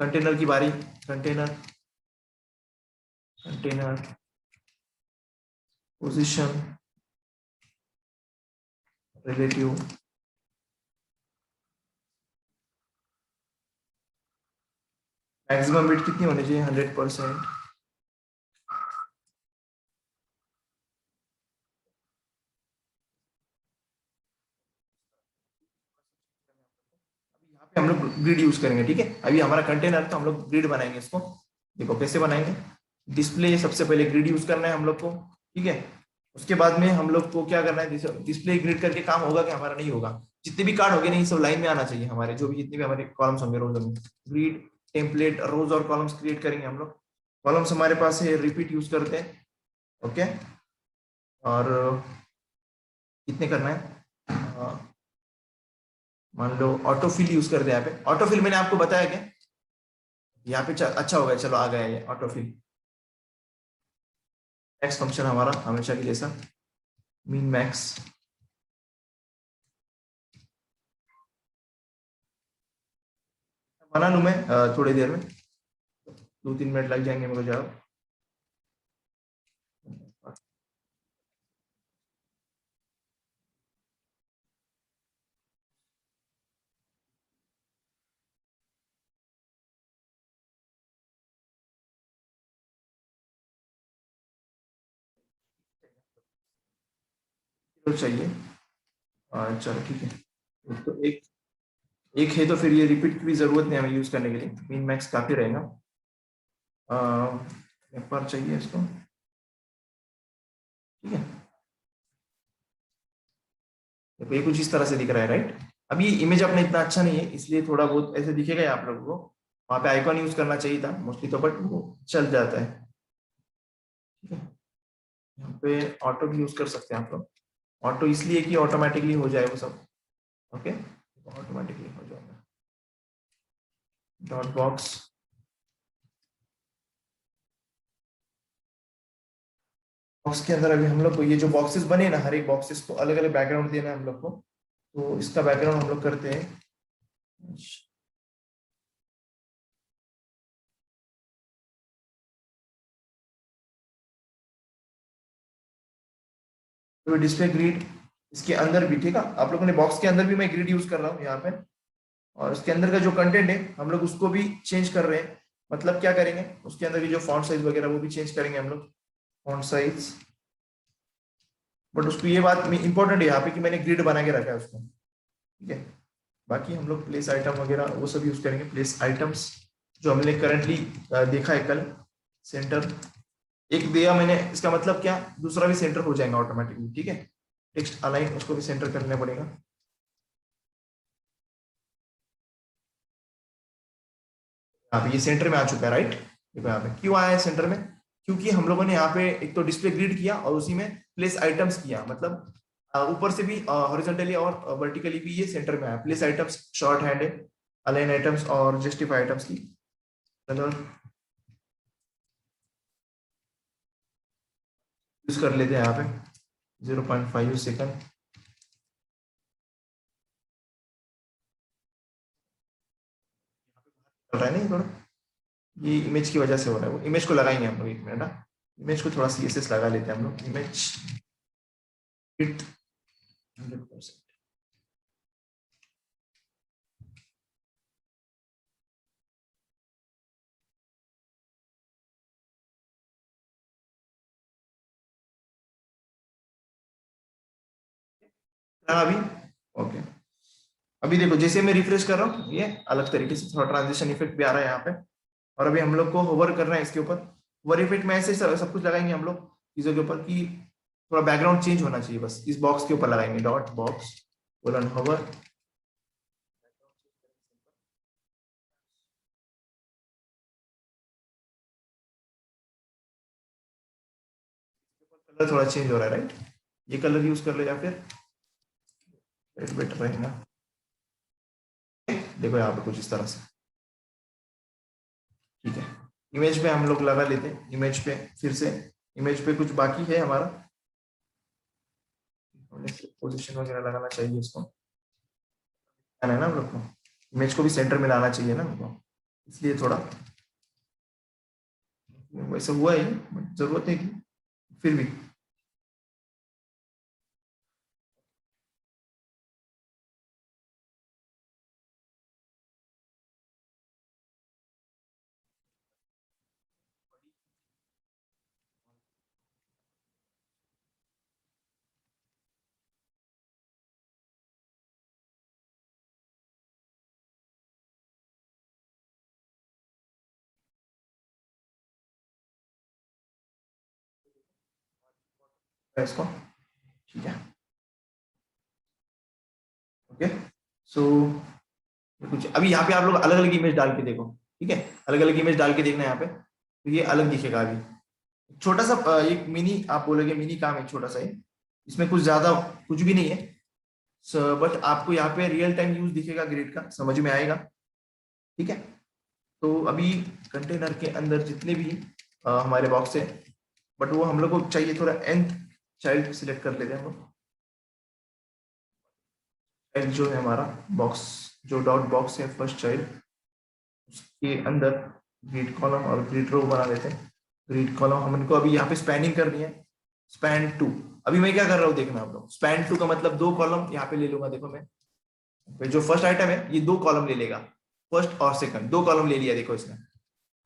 S1: कंटेनर की बारी। Container, container position relative, maximum bit कितनी होनी चाहिए, 100%। यहाँ पे हम लोग ग्रिड यूज करेंगे, ठीक है। अभी हमारा कंटेनर तो हम लोग ग्रिड बनाएंगे इसको। देखो कैसे बनाएंगे, डिस्प्ले सबसे पहले ग्रिड यूज करना है हम लोग को, ठीक है। उसके बाद में हम लोग को क्या करना है, डिस्प्ले ग्रिड करके काम होगा कि हमारा नहीं होगा। जितने भी कार्ड होंगे नहीं सब लाइन में आना चाहिए हमारे, जो भी जितने भी हमारे कॉलम्स होंगे रोज में। ग्रिड टेम्पलेट रोज और कॉलम्स क्रिएट करेंगे हम लोग। कॉलम्स हमारे पास है, रिपीट यूज करते हैं, ओके। और कितने करना है, मान लो ऑटोफिल यूज करते हैं यहाँ पे। ऑटोफिल मैंने आपको बताया क्या, यहाँ पे अच्छा हो गया, चलो आ गया ये ऑटोफिल। नेक्स्ट फंक्शन हमारा हमेशा की जैसा मीन मैक्स, बना लूं मैं थोड़ी देर में, 2-3 मिनट लग जाएंगे मेरे को जाओ। तो चाहिए, चलो ठीक है। तो एक एक है, तो फिर ये रिपीट की भी जरूरत नहीं हमें यूज करने के लिए, मिन मैक्स काफी रहेगा। एक बार चाहिए इसको, ठीक है। देखो ये कुछ इस तरह से दिख रहा है, राइट। अब ये इमेज अपना इतना अच्छा नहीं है, इसलिए थोड़ा बहुत ऐसे दिखेगा ही आप लोगों को। वहां पे आइकॉन यूज करना चाहिए था मोस्टली, तो बट वो चल जाता है, ठीक है। यहाँ पे ऑटो भी यूज कर सकते हैं आप लोग। ऑटो इसलिए कि ऑटोमेटिकली हो जाए वो सब, ओके, ऑटोमेटिकली हो जाएगा। डॉट बॉक्स, बॉक्स के अंदर अभी हम लोग को ये जो बॉक्सेस बने ना, हर एक बॉक्सेस को अलग अलग बैकग्राउंड देना है हम लोग को। तो इसका बैकग्राउंड हम लोग करते हैं, तो डिस्प्ले ग्रिड इसके अंदर भी, ठीक है। आप लोगों ने बॉक्स के अंदर भी मैं ग्रिड यूज कर रहा हूँ यहाँ पे, और उसके अंदर का जो कंटेंट है हम लोग उसको भी चेंज कर रहे हैं। मतलब क्या करेंगे, उसके अंदर की जो फॉन्ट साइज वगैरह वो भी चेंज करेंगे हम लोग, फॉन्ट साइज। बट उसको ये बात इंपॉर्टेंट है यहाँ पे कि मैंने ग्रिड बना के रखा है उसको, ठीक है। बाकी हम लोग प्लेस आइटम वगैरह वो सब यूज करेंगे। प्लेस आइटम्स जो हमने करंटली देखा है कल, सेंटर एक दिया मैंने, इसका मतलब क्या, दूसरा भी सेंटर हो जाएगा ऑटोमेटिकली, ठीक है। टेक्स्ट अलाइन उसको भी सेंटर करना पड़ेगा। यहाँ पे ये सेंटर में आ चुका है, राइट। देखो यहाँ पे क्यों आया है सेंटर में, क्योंकि हम लोगों ने यहाँ पे एक तो डिस्प्ले ग्रिड किया और उसी में प्लेस आइटम्स किया, मतलब ऊपर से भी हॉरिजॉन्टली और वर्टिकली भी ये सेंटर में आया। प्लेस आइटम्स शॉर्ट हैंड है, अलाइन आइटम्स और जस्टिफाई आइटम्स की कलर यूज कर लेते हैं यहाँ पे 0.5 सेकंड। चल रहा है नहीं थोड़ा, ये इमेज की वजह से हो रहा है, वो इमेज को लगाएंगे हम लोग, एक मिनट ना। इमेज को थोड़ा CSS लगा लेते हैं हम लोग, इमेज फिट 100%। अभी ओके। अभी देखो जैसे मैं रिफ्रेश कर रहा हूँ, ये अलग तरीके से थोड़ा ट्रांजिशन इफेक्ट भी आ रहा है यहाँ पे। और अभी हम लोग को होवर करना है इसके ऊपर, होवर इफेक्ट में ऐसे सब कुछ लगाएंगे हम लोग चीजों के ऊपर कि थोड़ा बैकग्राउंड चेंज होना चाहिए, बस इस बॉक्स के ऊपर लगाएंगे, dot box colon hover. Colour थोड़ा चेंज हो रहा है, राइट। ये कलर यूज कर ले या फिर बेटर रहेगा। देखो यहाँ पे कुछ इस तरह से, ठीक है। इमेज पे हम लोग लगा लेते हैं, इमेज पे फिर से, इमेज पे कुछ बाकी है हमारा, पोजीशन वगैरह लगाना चाहिए इसको, है ना हम लोग को। इमेज को भी सेंटर में लाना चाहिए ना हमको, इसलिए थोड़ा वैसे हुआ है, जरूरत है कि फिर भी इसको, ठीक है। ओके, सो कुछ अभी यहाँ पे आप लोग अलग अलग इमेज डाल के देखो, ठीक है। अलग अलग इमेज डाल के देखना है यहाँ पे, तो ये अलग दिखेगा। अभी छोटा सा एक मिनी, आप बोलोगे मिनी काम है छोटा सा है, इसमें कुछ ज्यादा कुछ भी नहीं है, बट आपको यहाँ पे रियल टाइम यूज दिखेगा, ग्रिड का समझ में आएगा, ठीक है। तो अभी कंटेनर के अंदर जितने भी हमारे बॉक्स है, बट वो हम लोग को चाहिए थोड़ा nth चाइल्ड सिलेक्ट कर लेते हैं हम लोग। चाइल्ड जो है हमारा बॉक्स, जो डॉट बॉक्स है फर्स्ट चाइल्ड, उसके अंदर ग्रिड कॉलम और ग्रिड रो बना देते हैं। ग्रिड कॉलम हमको अभी यहाँ पे स्पैनिंग करनी है, स्पैन टू। अभी मैं क्या कर रहा हूँ देखना आप लोग, स्पैन टू का मतलब दो कॉलम यहाँ पे ले लूंगा। देखो मैं जो फर्स्ट आइटम है ये दो कॉलम ले लेगा, फर्स्ट और सेकंड दो कॉलम ले लिया, देखो इसने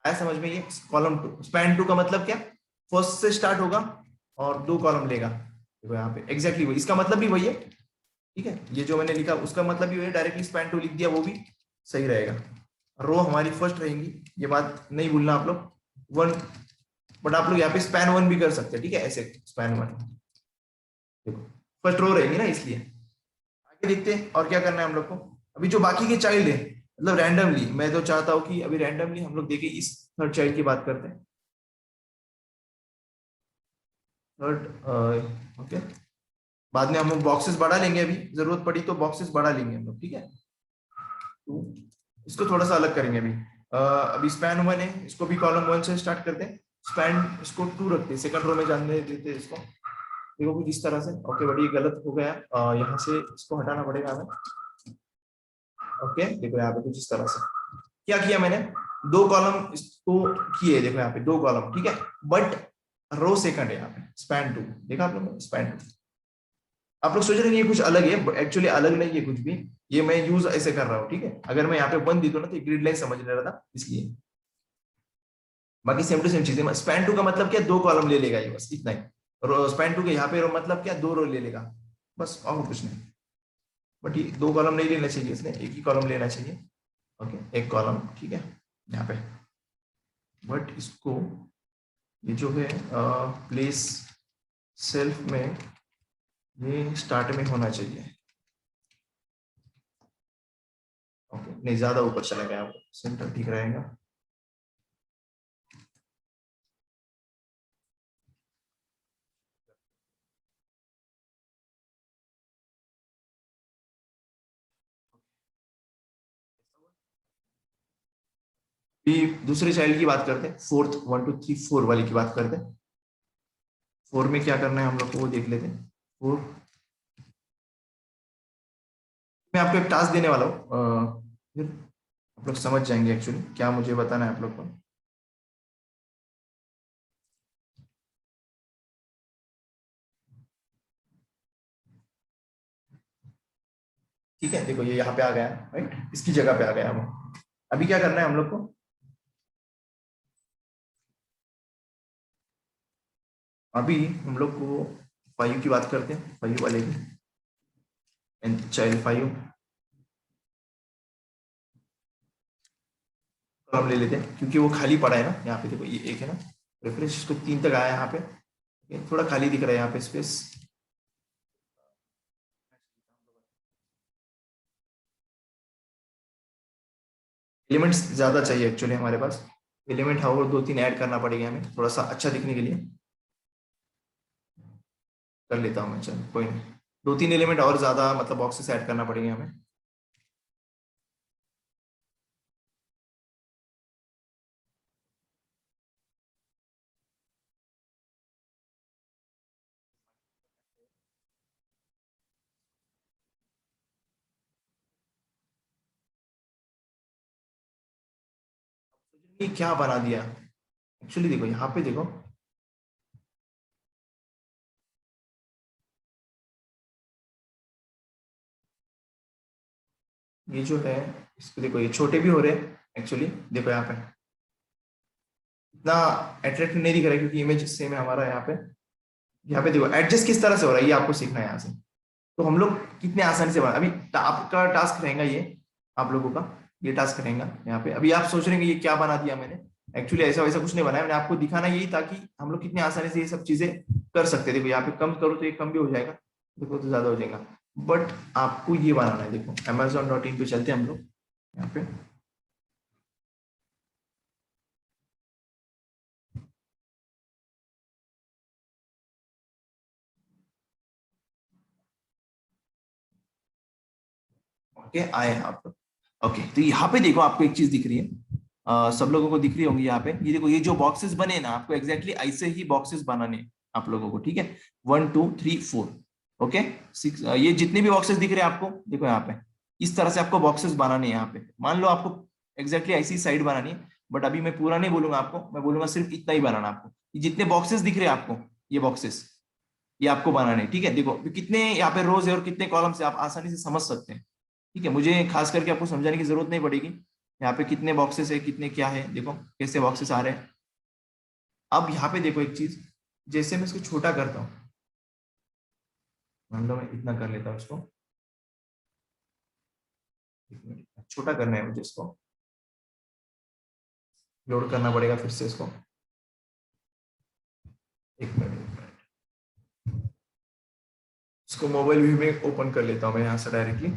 S1: आया समझ में। ये कॉलम टू, स्पैन टू का मतलब क्या, फर्स्ट से स्टार्ट होगा और दो कॉलम लेगा, देखो यहाँ पे एग्जैक्टली वही, इसका मतलब भी वही है, ठीक है। ये जो मैंने लिखा उसका मतलब भी वही, डायरेक्टली स्पैन टू लिख दिया वो भी सही रहेगा। रो हमारी फर्स्ट रहेंगी, ये बात नहीं भूलना आप लोग, वन, बट आप लोग यहाँ पे स्पैन वन भी कर सकते हैं, ठीक है, ऐसे स्पैन वन, देखो फर्स्ट रो रहेगी ना, इसलिए। आगे देखते हैं और क्या करना है हम लोग को। अभी जो बाकी के चाइल्ड है, मतलब रैंडमली, मैं तो चाहता हूँ कि अभी रैंडमली हम लोग देखें, इस थर्ड चाइल्ड की बात करते हैं। थर्ड, ओके, बाद में हम बॉक्सेस बढ़ा लेंगे, अभी जरूरत पड़ी तो बॉक्सेस बढ़ा लेंगे हम लोग, ठीक है। तो इसको थोड़ा सा अलग करेंगे अभी। अभी स्पैन वन है, इसको भी कॉलम वन से स्टार्ट करते हैं, स्पैन इसको टू रखते हैं, सेकंड रो में जानने देते हैं इसको, देखो कुछ इस तरह से। ओके, बड़ी गलत हो गया, यहाँ से इसको हटाना पड़ेगा हमें। ओके, देखो यहाँ पे कुछ इस तरह से क्या किया मैंने, दो कॉलम इसको किए, देखो यहाँ पे दो कॉलम, ठीक है, बट रो सेकंड है यहाँ पे, स्पैन टू, देखा आप लोग, स्पैन टू। आप लोग सोच रहे हैं ये कुछ अलग है, एक्चुअली अलग नहीं है कुछ भी, ये मैं यूज ऐसे कर रहा हूँ, ठीक है। अगर मैं यहाँ पे वन दी दूं ना तो ग्रिड लाइन समझ नहीं रहा था, इसलिए। बाकी सेम टू सेम चीजें, स्पैन टू का मतलब क्या, दो कॉलम ले लेगा ये, बस इतना ही। और स्पैन टू के यहाँ पे मतलब क्या, दो रो ले लेगा, बस, और कुछ नहीं। बट ये दो कॉलम नहीं लेना चाहिए, इसने एक ही कॉलम लेना चाहिए। ओके, एक कॉलम, ठीक है, यहाँ पे। बट इसको, ये जो है प्लेस सेल्फ में, ये स्टार्ट में होना चाहिए। ओके, नहीं ज्यादा ऊपर चला गया, सेंटर ठीक रहेगा। दूसरे चाइल्ड की बात करते हैं, fourth, one two three four वाली की बात करते हैं। फोर में क्या करना है हम लोग को वो देख लेते हैं। फोर मैं आपको एक टास्क देने वाला हूँ, फिर आप लोग समझ जाएंगे एक्चुअली क्या मुझे बताना है आप लोग को। ठीक है, देखो ये यहाँ पे आ गया, राइट, इसकी जगह पे आ गया वो। अभी क्या करना है हम लोग को, अभी हम लोग को फाइव की बात करते हैं, फाइव वाले की, एंड चाइल्ड फाइव हम ले लेते हैं, क्योंकि वो खाली पड़ा है ना यहाँ पे, देखो ये एक है ना रेफरेंस, तो तीन तक आया यहाँ पे, थोड़ा खाली दिख रहा है यहाँ पे स्पेस। एलिमेंट्स ज्यादा चाहिए एक्चुअली हमारे पास, एलिमेंट और दो तीन ऐड करना पड़ेगा हमें, थोड़ा सा अच्छा दिखने के लिए। कर लेता हूँ मैं, चल कोई नहीं, दो तीन एलिमेंट और ज्यादा मतलब बॉक्सेस ऐड करना पड़ेंगे हमें। ये क्या बना दिया, एक्चुअली देखो यहाँ पे देखो, ये जो है, इसको देखो, ये छोटे भी हो रहे हैं एक्चुअली, देखो यहाँ पे इतना अट्रैक्टिव नहीं दिख रहा है, क्योंकि इमेज सेम है हमारा यहाँ पे। यहाँ पे देखो एडजस्ट किस तरह से हो रहा है, ये आपको सीखना है यहाँ से। तो हम लोग कितने आसानी से बना, अभी आपका टास्क रहेगा ये, आप लोगों का ये टास्क रहेगा यहाँ पे। अभी आप सोच रहे हैं कि ये क्या बना दिया मैंने, एक्चुअली ऐसा वैसा कुछ नहीं बनाया मैंने, आपको दिखाना यही ताकि हम लोग कितने आसानी से ये सब चीजें कर सकते हैं। देखो यहाँ पे कम करो तो ये कम भी हो जाएगा, देखो तो ज्यादा हो जाएगा, बट आपको ये बनाना है। देखो amazon.in पे चलते हैं हम लोग यहाँ पे, ओके आए हैं आप लोग। ओके, तो यहाँ पे देखो आपको एक चीज दिख रही है, सब लोगों को दिख रही होंगी यहाँ पे, ये देखो ये जो बॉक्सेस बने ना, आपको एग्जैक्टली ऐसे ही बॉक्सेस बनाने हैं आप लोगों को, ठीक है, one two three four, okay six, ये जितने भी बॉक्सेस दिख रहे हैं आपको, देखो यहाँ पे इस तरह से आपको बॉक्सेस बनाने हैं यहाँ पे। मान लो आपको एग्जैक्टली ऐसी साइड बनानी है, बट अभी मैं पूरा नहीं बोलूंगा आपको, मैं बोलूंगा सिर्फ इतना ही बनाना आपको। ये जितने बॉक्सेस दिख रहे हैं आपको, ये बॉक्सेस, ये आपको बनाने हैं, ठीक है। देखो कितने यहाँ पे रोज है और कितने कॉलम से आप आसानी से समझ सकते हैं, ठीक है। मुझे खास करके आपको समझाने की जरूरत नहीं पड़ेगी, यहाँ पे कितने बॉक्सेस है, कितने क्या है, देखो कैसे बॉक्सेस आ रहे हैं। अब यहाँ पे देखो एक चीज, जैसे मैं इसको छोटा करता हूँ, मान लो मैं इतना कर लेता हूँ इसको, एक मिनट, छोटा करना है मुझे, इसको लोड करना पड़ेगा फिर से इसको, एक मिनट, इसको मोबाइल व्यू में ओपन कर लेता हूँ मैं यहाँ से डायरेक्टली।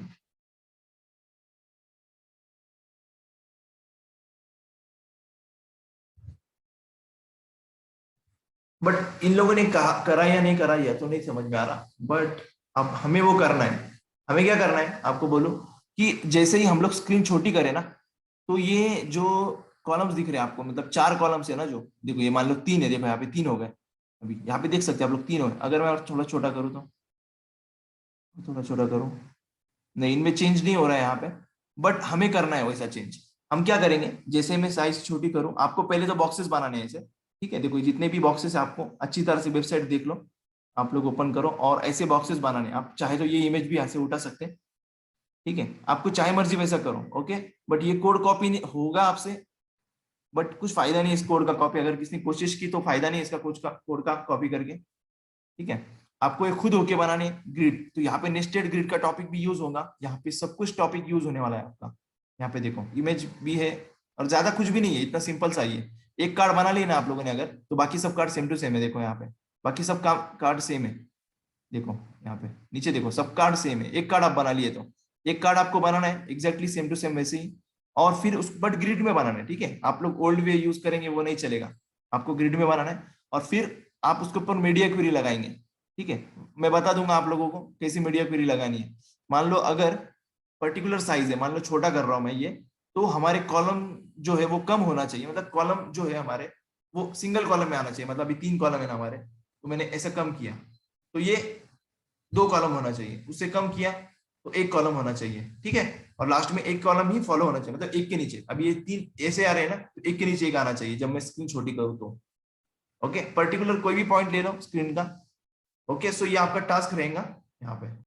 S1: बट इन लोगों ने कहा करा या नहीं करा या तो नहीं समझ में आ रहा, बट अब हमें वो करना है। हमें क्या करना है आपको बोलो, कि जैसे ही हम लोग स्क्रीन छोटी करें ना, तो ये जो कॉलम्स दिख रहे हैं आपको, मतलब 4 कॉलम्स है ना, जो देखो ये मान लो 3 है, देखो यहाँ पे 3 हो गए, अभी यहाँ पे देख सकते हैं आप लोग 3 हो गए। अगर मैं और थोड़ा छोटा करूँ तो, थोड़ा छोटा करूँ, नहीं इनमें चेंज नहीं हो रहा है यहाँ पे, बट हमें करना है वैसा चेंज। हम क्या करेंगे, जैसे मैं साइज छोटी करूँ, आपको पहले तो बॉक्सेस बनाने हैं ऐसे, ठीक है। देखो जितने भी बॉक्सेस है, आपको अच्छी तरह से वेबसाइट देख लो, आप लोग ओपन करो और ऐसे बॉक्सेस बनाने। आप चाहे तो ये इमेज भी यहाँ से उठा सकते हैं, ठीक है, आपको चाहे मर्जी वैसा करो, ओके। बट ये कोड कॉपी होगा आपसे, बट कुछ फायदा नहीं इस कोड का कॉपी, अगर किसी ने कोशिश की तो फायदा नहीं इसका, कोड का कॉपी करके, ठीक है। आपको ये खुद होके बनाने ग्रिड, तो यहाँ पे नेस्टेड ग्रिड का टॉपिक भी यूज होगा, यहाँ पे सब कुछ टॉपिक यूज होने वाला है आपका। यहाँ पे देखो इमेज भी है, और ज्यादा कुछ भी नहीं है, इतना सिंपल सा ही है। एक कार्ड बना लिया ना आप लोगों ने अगर, तो बाकी सब कार्ड सेम टू सेम है, देखो यहाँ पे बाकी सब कार्ड सेम है, देखो यहाँ पे नीचे देखो सब कार्ड सेम है। एक कार्ड आप बना लिए, तो एक कार्ड आपको बनाना है एग्जैक्टली सेम टू सेम वैसे ही, और फिर उस बट ग्रिड में बनाना है, ठीक है। आप लोग ओल्ड वे यूज करेंगे वो नहीं चलेगा, आपको ग्रिड में बनाना है, और फिर आप उसके ऊपर मीडिया क्वेरी लगाएंगे, ठीक है। मैं बता दूंगा आप लोगों को कैसी मीडिया क्वेरी लगानी है। मान लो अगर पर्टिकुलर साइज है, मान लो छोटा कर रहा हूं मैं ये, तो हमारे कॉलम जो है वो कम होना चाहिए, मतलब कॉलम जो है हमारे वो सिंगल कॉलम में आना चाहिए, मतलब अभी 3 कॉलम है ना हमारे, तो मैंने ऐसा कम किया, तो ये 2 कॉलम होना चाहिए, उससे कम किया तो 1 कॉलम होना चाहिए, ठीक है। और लास्ट में 1 कॉलम ही फॉलो होना चाहिए, मतलब एक के नीचे, अब ये 3 ऐसे आ रहे हैं ना, तो एक के नीचे एक आना चाहिए जब मैं स्क्रीन छोटी करूँ तो, ओके। पर्टिकुलर कोई भी पॉइंट ले लो स्क्रीन का, ओके। सो ये आपका टास्क रहेगा यहाँ पे।